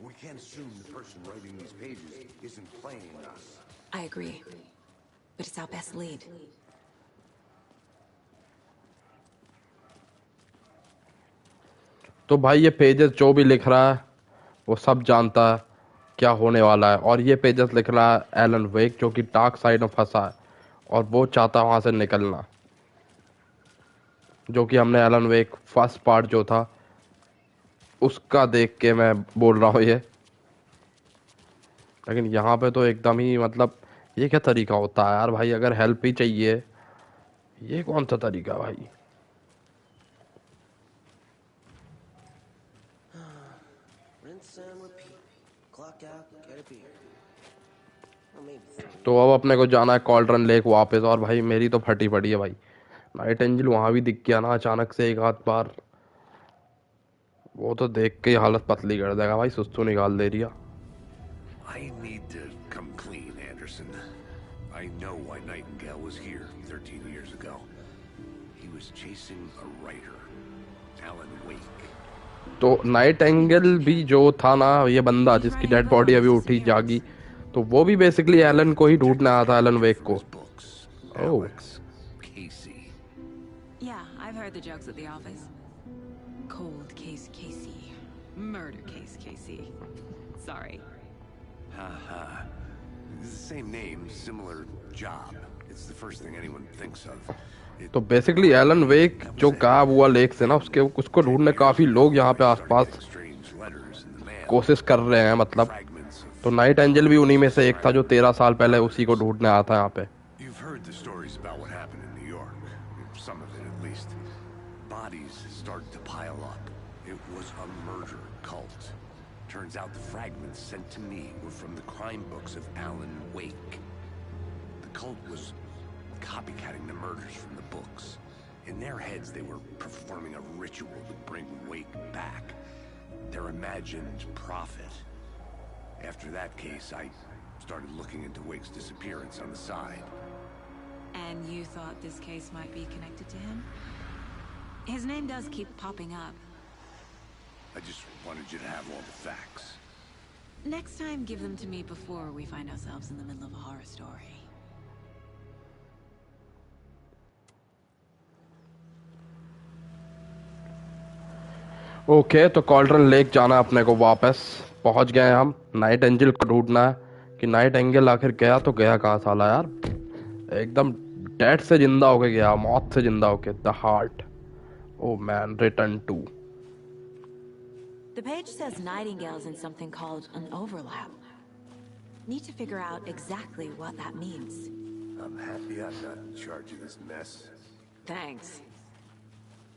We can't assume the person writing these pages isn't playing us. I agree. But it's our best lead. तो भाई ये pages जो भी लिख रहा है वो सब जानता है क्या होने वाला है, और ये पेजेस लिख रहा है एलन वेक जो कि डार्क साइड में फंसा है और वो चाहता है वहां से निकलना, जो कि हमने एलन वेक फर्स्ट पार्ट जो था उसका देख के मैं बोल रहा हूँ ये। लेकिन यहाँ पे तो एकदम ही मतलब ये क्या तरीका होता है यार भाई, अगर हेल्प ही चाहिए ये कौन सा तरीका भाई? Rinse and repeat. Clock out, get a beer. Or maybe 3. तो अब अपने को जाना है कॉल्ड्रन लेक वापस, और भाई मेरी तो फटी पड़ी है भाई। नाइट एंजल वहां भी दिख गया ना अचानक से एक आध बार, वो तो देख के ही हालत पतली कर देगा भाई, सुस्तू निकाल दे रही है। I need to come clean, Anderson. I know why Nightingale was here 13 years ago. He was chasing a writer, Alan Wake. तो नाइट एंगल भी जो था ना, ये बंदा जिसकी डेड बॉडी अभी उठी जागी, तो वो भी बेसिकली एलन को ही ढूंढने आया था, एलन वेक को। ओह Yeah, I've heard the jokes at the office. Cold case Casey. Murder case Casey. Sorry. Ha. It's the same name, similar job. It's the first thing anyone thinks of. तो basically Elon वेक जो गायब हुआ lake से ना, उसको ढूंढने काफी लोग यहाँ पे आसपास कोशिश कर रहे हैं मतलब। तो नाइट एंजल भी उन्हीं में से एक था जो 13 साल पहले उसी को ढूंढने आया था यहाँ पे। You've heard the stories about what happened in New York. Some of it at least. Bodies started to pile up. It was a murder cult. Turns out the fragments sent to me were from the crime books of Alan Wake. The cult was copycatting the murders from the books. In their heads, they were performing a ritual to bring Wake back. Their imagined prophet. After that case, I started looking into Wake's disappearance on the side. And you thought this case might be connected to him? His name does keep popping up. I just wanted you to have all the facts. Next time, give them to me before we find ourselves in the middle of a horror story. Okay, तो cauldron lake जाना अपने को वापस। पहुंच गए हम। Night angel को ढूंढना है कि नाइट एंजल आखिर गया तो गया कहाँ साला यार, एकदम डेड से जिंदा होके गया, मौत से जिंदा होके। The heart, oh man, return to. The page says Nightingale's in something called an overlap. Need to figure out exactly what that means. I'm happy I'm not in charge of this mess. Thanks.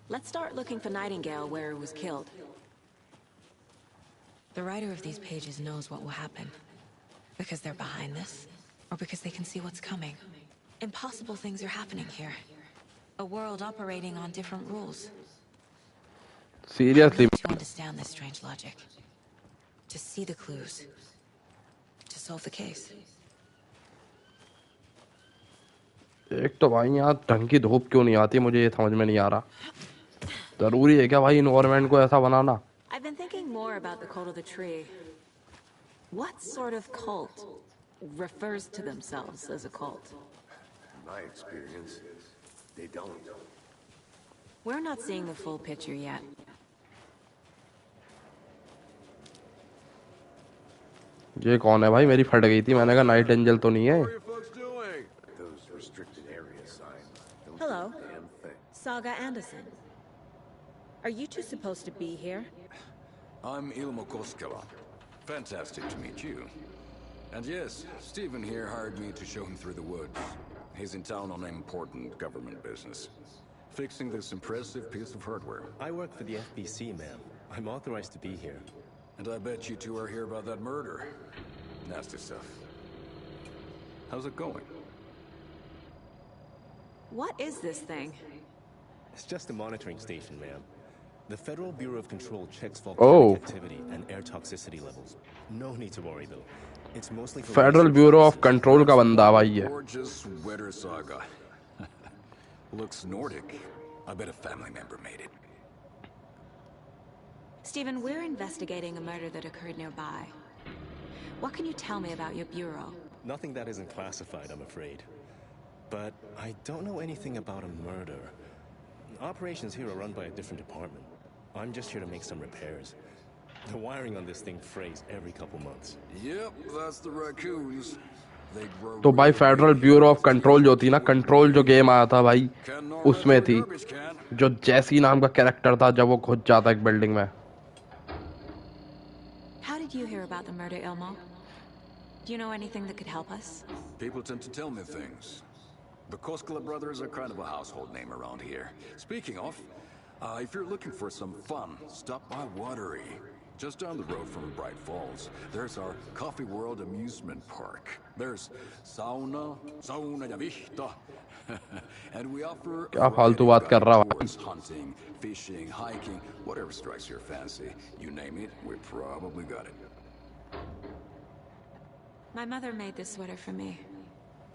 Let's start looking for Nightingale where he was killed. The writer of these pages knows what will happen. Because they're behind this, or because they can see what's coming. Impossible things are happening here. A world operating on different rules. Seriously. To understand this strange logic. To see the clues. To solve the case. एक तो भाई यहाँ ढंग की धूप क्यों नहीं आती, मुझे ये समझ में नहीं आ रहा। जरूरी है क्या भाई इन्वायरमेंट को ऐसा बनाना? I've been thinking more about the cult of the tree. What sort of cult refers to themselves as a cult? In my experience, They don't. We're not seeing the full picture yet. ये कौन है भाई? मेरी फट गई थी, मैंने कहा नाइट एंजल तो नहीं है. How are you folks doing? Those restricted area signs don't do Hello, a damn thing. Saga Anderson. Are you two supposed to be here? I'm Ilmo Koskela. Fantastic to meet you. And yes, Stephen here hired me to show him through the woods. He's in town on important government business. Fixing this impressive piece of hardware. I work for the FBC, ma'am. I'm authorized to be here. And I bet you two are here about that murder. Nasty stuff. How's it going? What is this thing? It's just a monitoring station, ma'am. The Federal Bureau of Control checks Oh. volcanic activity and air toxicity levels. No need to worry, though. It's mostly for federal research bureau of purposes. Control का बंदा भाई है. Gorgeous sweater saga. Looks Nordic. I bet a family member made it. Stephen, we're investigating a murder that occurred nearby. What can you tell me about your bureau? Nothing that isn't classified, I'm afraid. But I don't know anything about a murder. Operations here are run by a different department. I'm just here to make some repairs. The wiring on this thing frays every couple months. Yep, that's the raccoons. They grow. तो भाई federal bureau of control जो थी ना, control जो game आया था भाई, उसमें थी जो जैसी नाम का कैरेक्टर था, जब वो घुस जाता एक बिल्डिंग में. How did you hear about the murder, Ilmo? Do you know anything that could help us? People tend to tell me things. The Koskela brothers are kind of a household name around here. Speaking of, if you're looking for some fun, stop by Watery. Just down the road from Bright Falls, there's our Coffee World amusement park. There's sauna ya vihta. And we offer क्या फालतू बात कर रहा है? tours, hunting, fishing, hiking, whatever strikes your fancy. You name it, we probably got it. My mother made this sweater for me.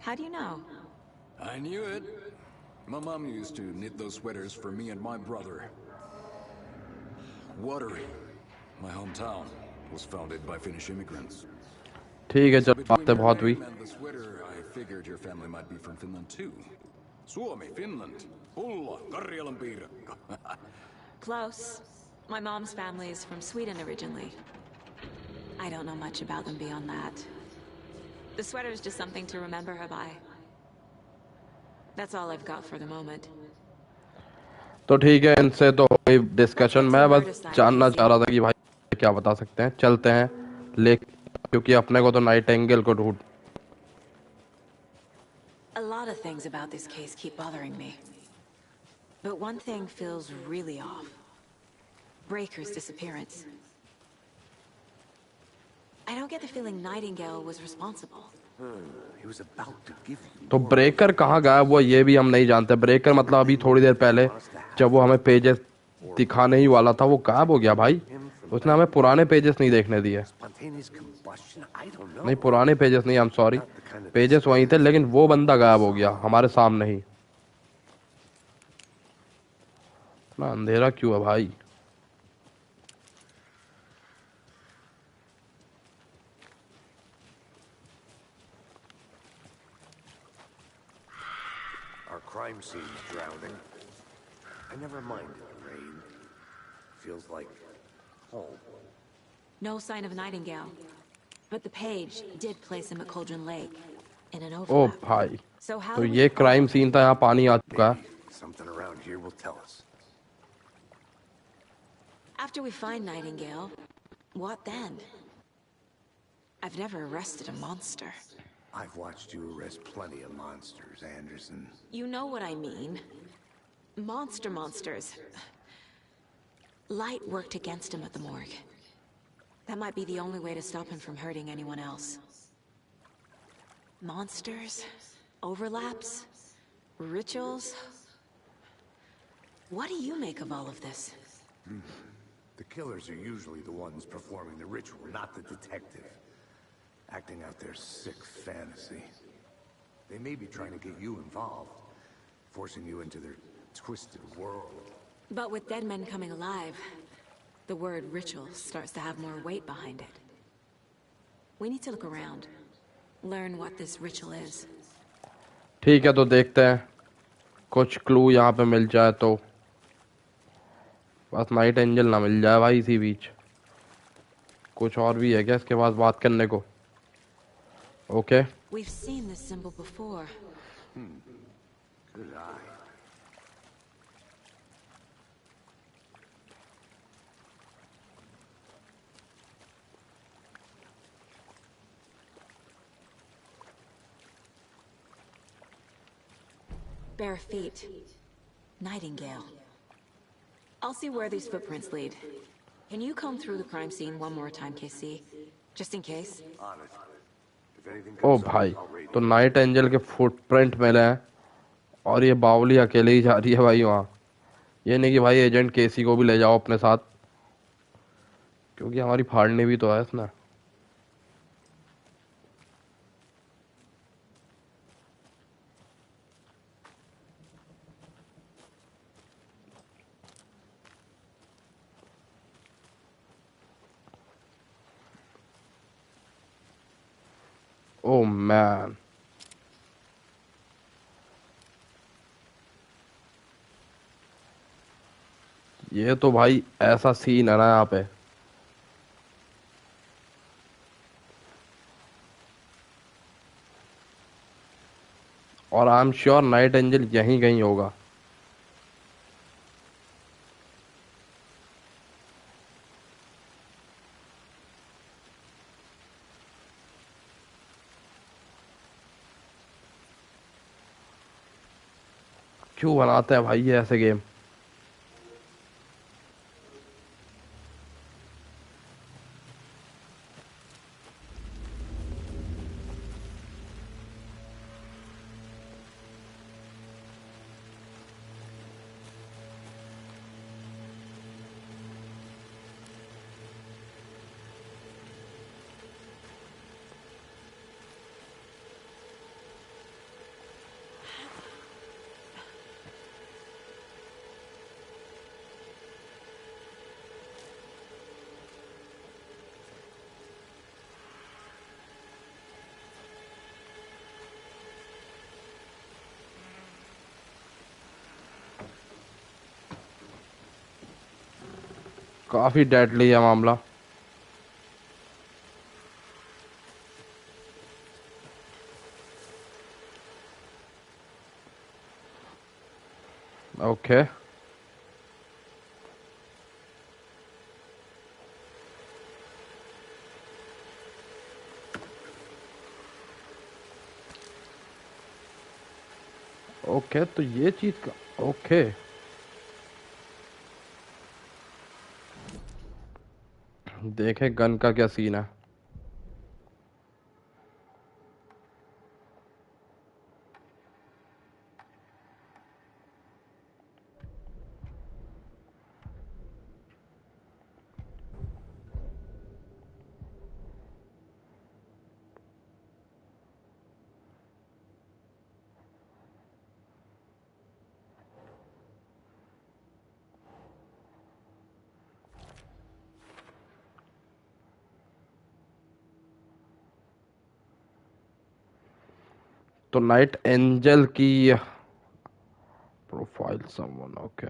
How do you know? I knew it. My mom used to knit those sweaters for me and my brother. Watery, my hometown, was founded by Finnish immigrants. ठीक है, So चलो बातें between बहुत your हुई. name and the sweater, I figured your family might be from Finland too. Suomi, Finland, Pulla, Karjalan piirakka. Close. My mom's family is from Sweden originally. I don't know much about them beyond that. The sweater is just something to remember her by. That's all I've got for the moment. तो ठीक है, इनसे तो कोई discussion. मैं बस जानना चाह रहा था कि भाई क्या बता सकते हैं. चलते हैं, लेकिन क्योंकि अपने को तो नाइट एंगल को ढूंढ. A lot of things about this case keep bothering me. But one thing feels really off. Breaker's disappearance. I don't get the feeling Nightingale was responsible. He was about to give you. तो breaker कहाँ गायब हुआ ये भी हम नहीं जानते. Breaker मतलब अभी थोड़ी देर पहले जब वो हमें पेजेस दिखाने ही वाला था, वो गायब हो गया भाई. उसने हमें पुराने पेजेस नहीं देखने दिए. Spontaneous combustion? I don't know. नहीं, पुराने पेजेस नहीं, आई एम सॉरी. पेजेस वहीं थे, लेकिन वो बंदा गायब हो गया हमारे सामने ही. इतना अंधेरा क्यों है भाई? Our crime scene's drowning. I never minded rain. Feels like home. No sign of Nightingale. But the page did place him at Cauldron Lake in an oh overlap. भाई, So how तो do we ये find crime scene था, यहाँ पानी आ चुका है. Something around here will tell us. After we find Nightingale, what then? I've never arrested a monster. I've watched you arrest plenty of monsters, Anderson. You know what I mean. Monsters. Light worked against him at the morgue. That might be the only way to stop him from hurting anyone else. Monsters? Overlaps? Rituals? What do you make of all of this? The killers are usually the ones performing the ritual, not the detective. Acting out their sick fantasy. They may be trying to get you involved, forcing you into their twisted world. But with dead men coming alive, the word ritual starts to have more weight behind it. We need to look around. Learn what this ritual is. ठीक है, तो देखते हैं. कुछ clue यहाँ पे मिल जाए तो, बस नाइट एंजल ना मिल जाए भाई इसी बीच। कुछ और भी है क्या इसके पास बात करने को? Okay We've seen this symbol before. Good eye. Bare feet. Nightingale. I'll see where these footprints lead. Can you comb through the crime scene one more time, KC? Just in case? On it. If anything oh comes up, भाई, I'll radio. तो night angel के footprint मिले हैं और ये बावली अकेले ही जा रही है भाई वहाँ। ये नहीं कि भाई एजेंट केसी को भी ले जाओ अपने साथ, क्योंकि हमारी फाड़नी भी तो है इसने। ओ मैन, ये तो भाई ऐसा सीन है ना यहाँ पे। और I am sure night angel यहीं कहीं होगा। क्यों बनाते हैं भाई ये ऐसे गेम? काफी डेडली है मामला। ओके ओके, तो ये चीज का ओके। देखे गन का क्या सीन है। तो नाइट एंजल की प्रोफाइल समवन, ओके,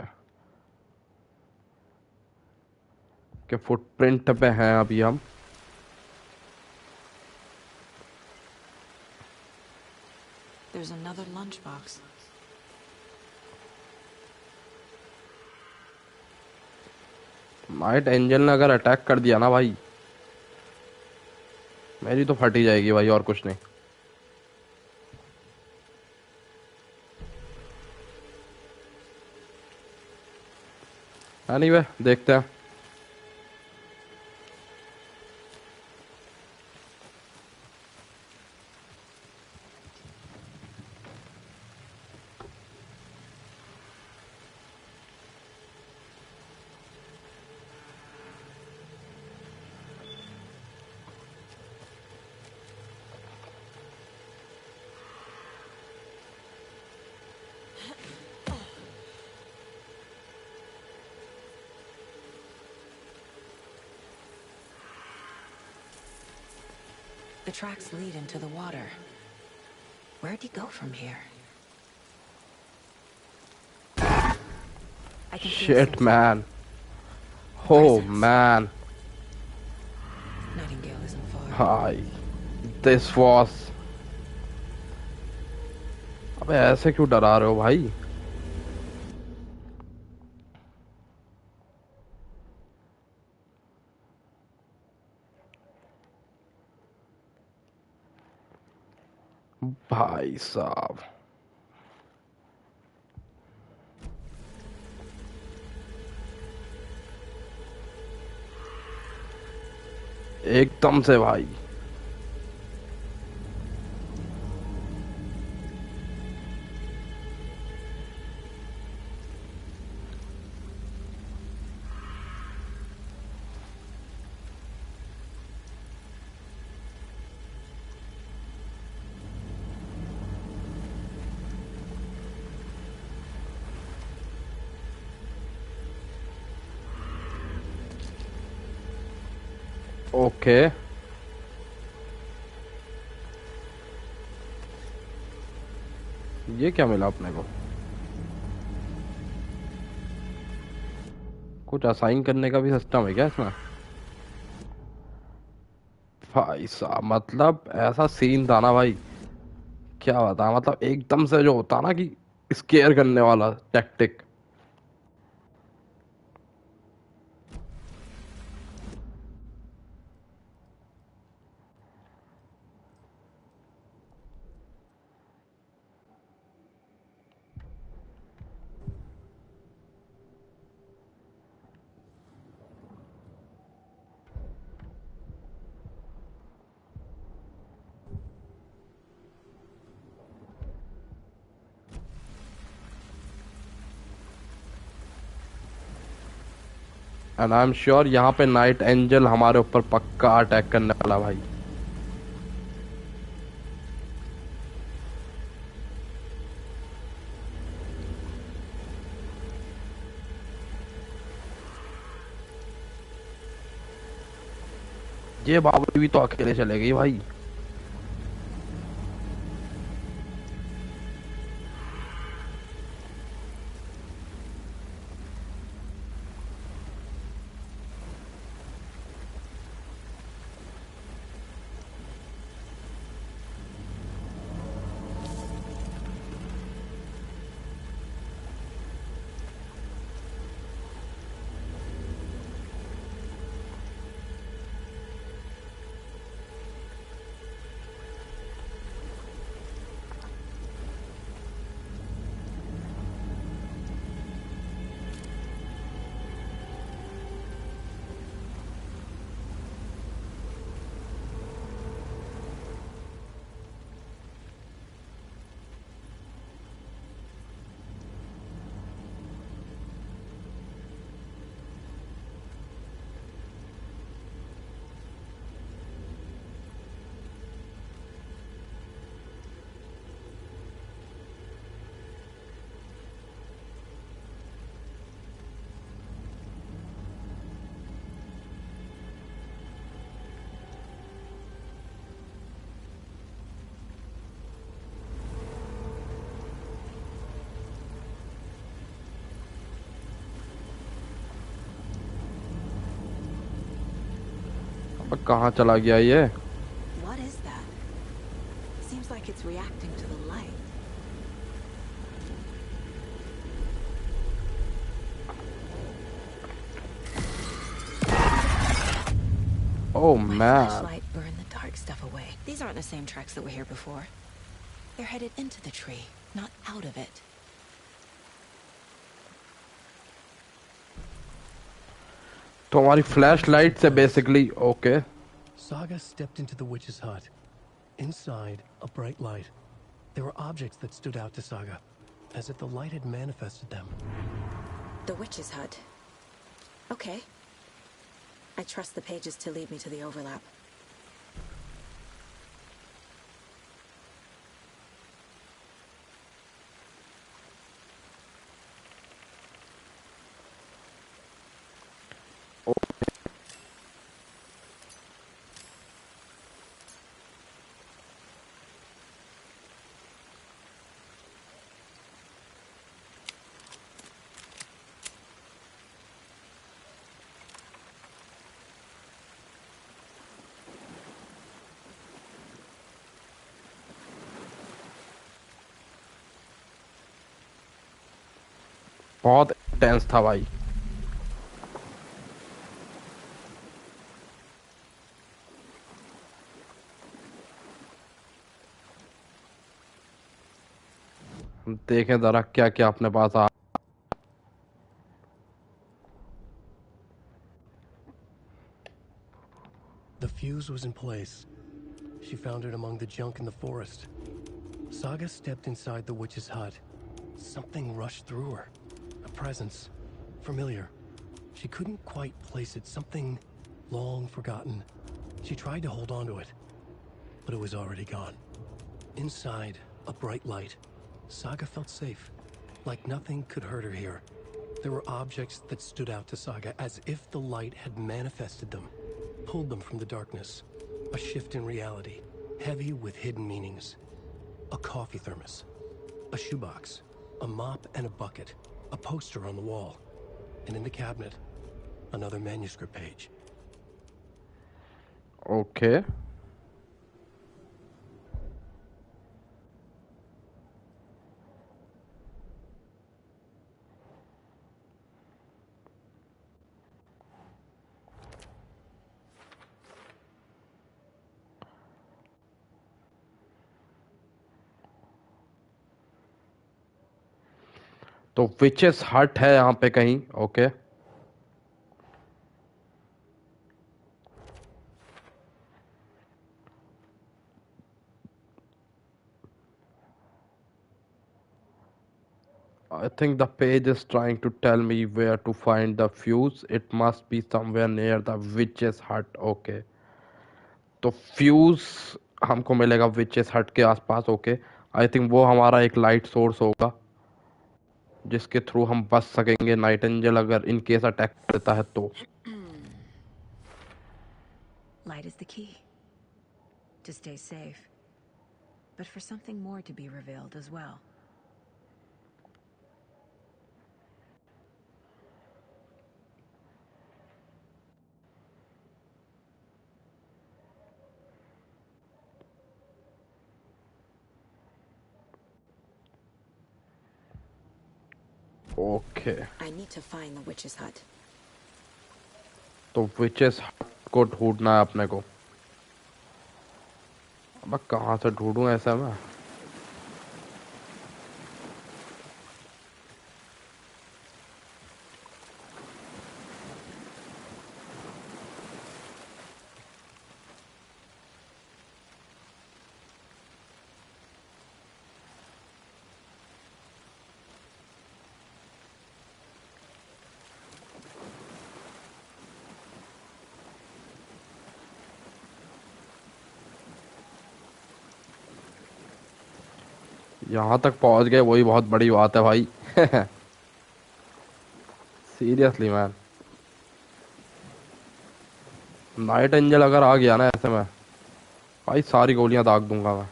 के फुटप्रिंट पे हैं अभी हम। There's another lunchbox. Night angel ने अगर अटैक कर दिया ना भाई, मेरी तो फट ही जाएगी भाई, और कुछ नहीं। एनीवे, देखते हैं। The tracks lead into the water. Where'd he go from here? I can feel Shit, something. man. Oh, man. Nightingale isn't far. Hi. This was... अबे ऐसे क्यों डरा रहे हो भाई? भाई साहब. एकदम से भाई. ओके. ये क्या मिला अपने को? कुछ असाइन करने का भी सिस्टम है क्या इसमें? भाई साहब, मतलब ऐसा सीन था ना भाई. क्या बता, मतलब एकदम से जो होता ना कि स्केयर करने वाला tactic. And I am sure यहाँ पे नाइट एंजल हमारे ऊपर पक्का अटैक करने वाला भाई. ये बाबू भी तो अकेले चले गई भाई. अब कहाँ चला गया ये? What is that? Seems like it's reacting to the light. Oh My man. flashlight burned the dark stuff away. These aren't the same tracks that were here before. They're headed into the tree, not out of it. तो हमारी flash light से basically okay. Saga stepped into the witch's hut. Inside, a bright light. There were objects that stood out to Saga, as if the light had manifested them. The witch's hut. Okay. I trust the pages to lead me to the overlap. बहुत intense था भाई। देखें जरा क्या क्या अपने पास आ। The fuse was in place. She found it among the junk in the forest. Saga stepped inside the witch's hut. Something rushed through her. A presence. Familiar. She couldn't quite place it. Something long forgotten. She tried to hold on to it, but it was already gone. Inside, a bright light. Saga felt safe. Like nothing could hurt her here. There were objects that stood out to Saga as if the light had manifested them, pulled them from the darkness. A shift in reality, heavy with hidden meanings. A coffee thermos, a shoebox, a mop and a bucket, a poster on the wall, and in the cabinet, another manuscript page. Okay. तो witches हट है यहाँ पे कहीं। Okay I think the page is trying to tell me where to find the fuse. It must be somewhere near the witch's hut. Okay. तो fuse हमको मिलेगा witches हट के आसपास। ओके आई थिंक वो हमारा एक लाइट सोर्स होगा जिसके थ्रू हम बच सकेंगे नाइट एंजल अगर इन केस अटैक करता है तो। Light is the key to stay safe, but for something more to be revealed as well. Okay I need to find the witch's hut. तो विचेस हट को ढूंढना है अपने को। अब कहाँ से ढूंढूं ऐसा मैं। यहाँ तक पहुँच गए वही बहुत बड़ी बात है भाई। सीरियसली मैन नाइट एंजल अगर आ गया ना ऐसे में भाई सारी गोलियां दाग दूंगा मैं।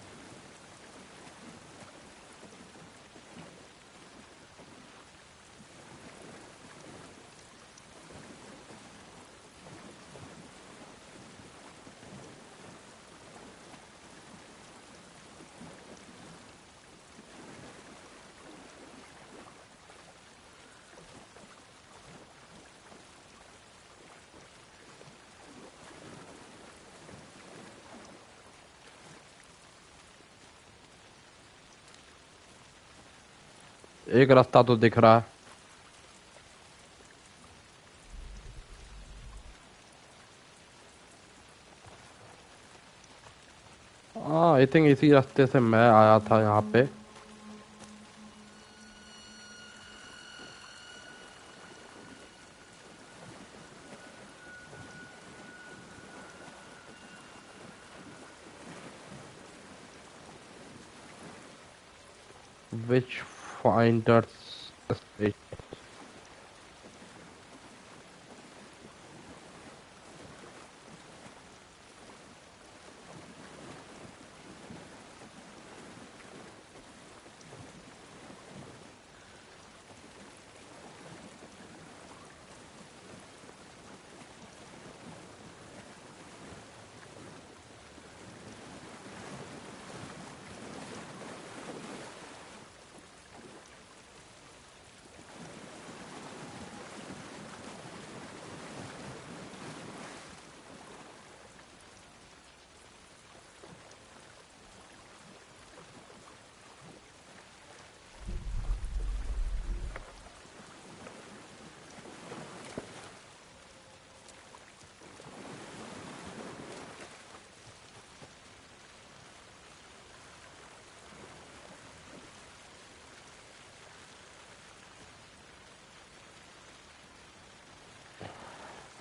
एक रास्ता तो दिख रहा है। हाँ आई थिंक इसी रास्ते से मैं आया था यहाँ पे। Which finders station?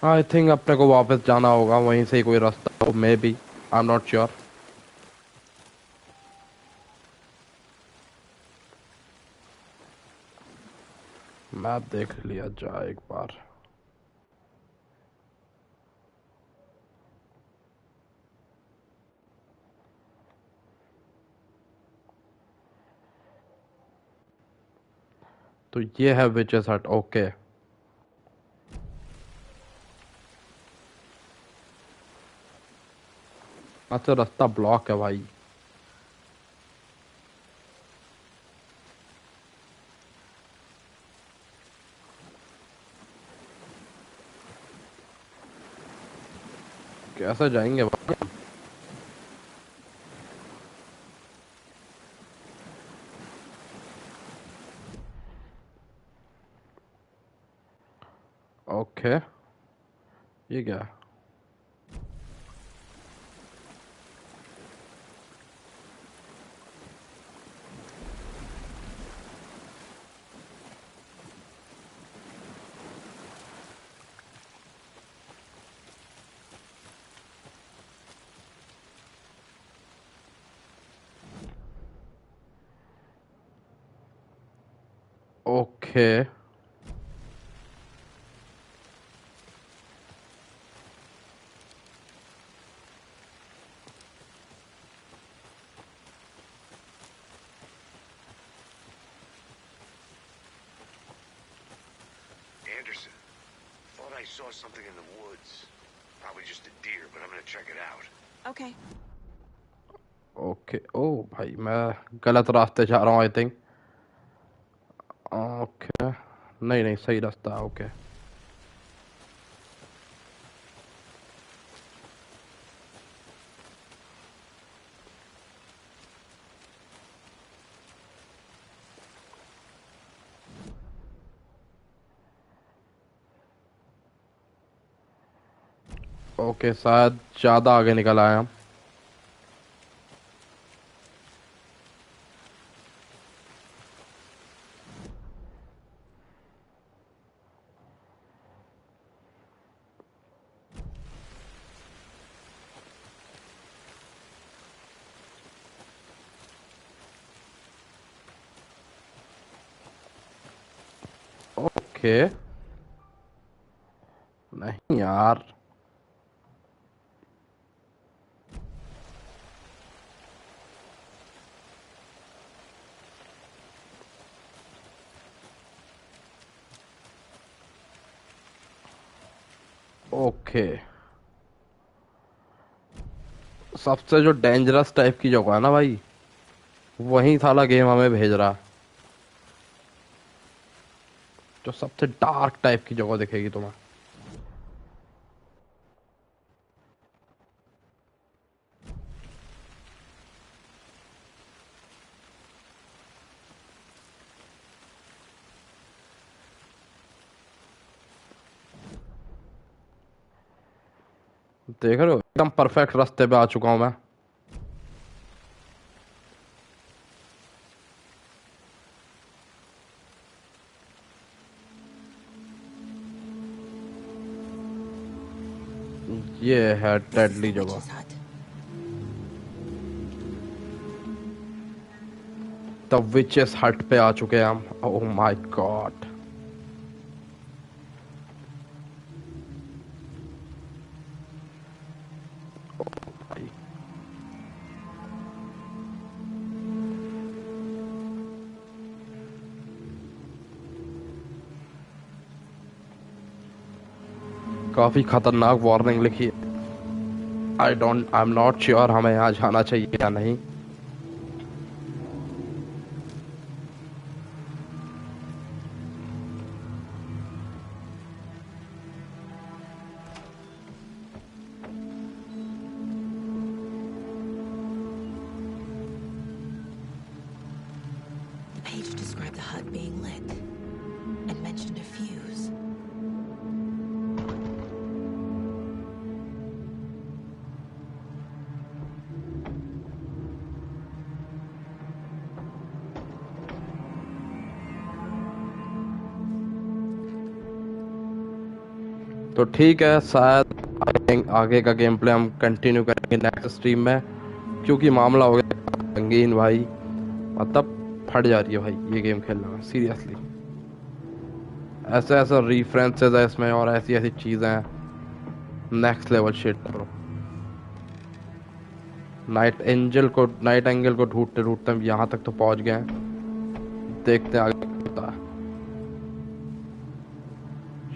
I think अपने को वापस जाना होगा, वहीं से ही कोई रास्ता हो, may be, I am not sure. Map देख लिया जाए एक बार। तो ये है विचेस हट, ओके। अच्छा, रास्ता ब्लॉक है भाई। कैसे जाएंगे भाई? ओके, ये क्या है? Okay, Anderson, thought I saw something in the woods. Probably just a deer, but I'm gonna check it out. Okay. Okay. ओ भाई, मैं गलत रास्ते जा रहा हूँ आई थिंक। ओके, नहीं नहीं, सही रास्ता है, ओके। ओके, शायद ज्यादा आगे निकल आए हम। ओके, नहीं यार। ओके, सबसे जो डेंजरस टाइप की जगह है ना भाई, वहीं साला गेम हमें भेज रहा है। जो सबसे डार्क टाइप की जगह दिखेगी तुम्हें। देख रहे हो, एकदम परफेक्ट रास्ते पे आ चुका हूं मैं। ये है डेडली जगह। द विचेस हट पे आ चुके हैं हम। Oh my God. काफी खतरनाक वार्निंग लिखी है। आई एम नॉट श्योर हमें यहाँ जाना चाहिए या नहीं। The page described the hut being lit and mentioned a fuse. तो ठीक है, शायद आगे का गेम प्ले हम कंटिन्यू करेंगे नेक्स्ट स्ट्रीम में, क्योंकि मामला हो गया रंगीन भाई, मतलब फट जा रही है भाई ये गेम खेलने में सीरियसली। ऐसे ऐसे रेफरेंसेस है इसमें और ऐसी ऐसी चीज़ें हैं, next level shit bro. Night angle को ढूंढते ढूंढते हम यहाँ तक तो पहुँच गए हैं, देखते हैं आगे क्या होता है।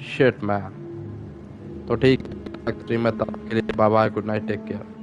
Shit man. तो ठीक है, स्ट्रीम में तब के लिए bye bye, good night, take care.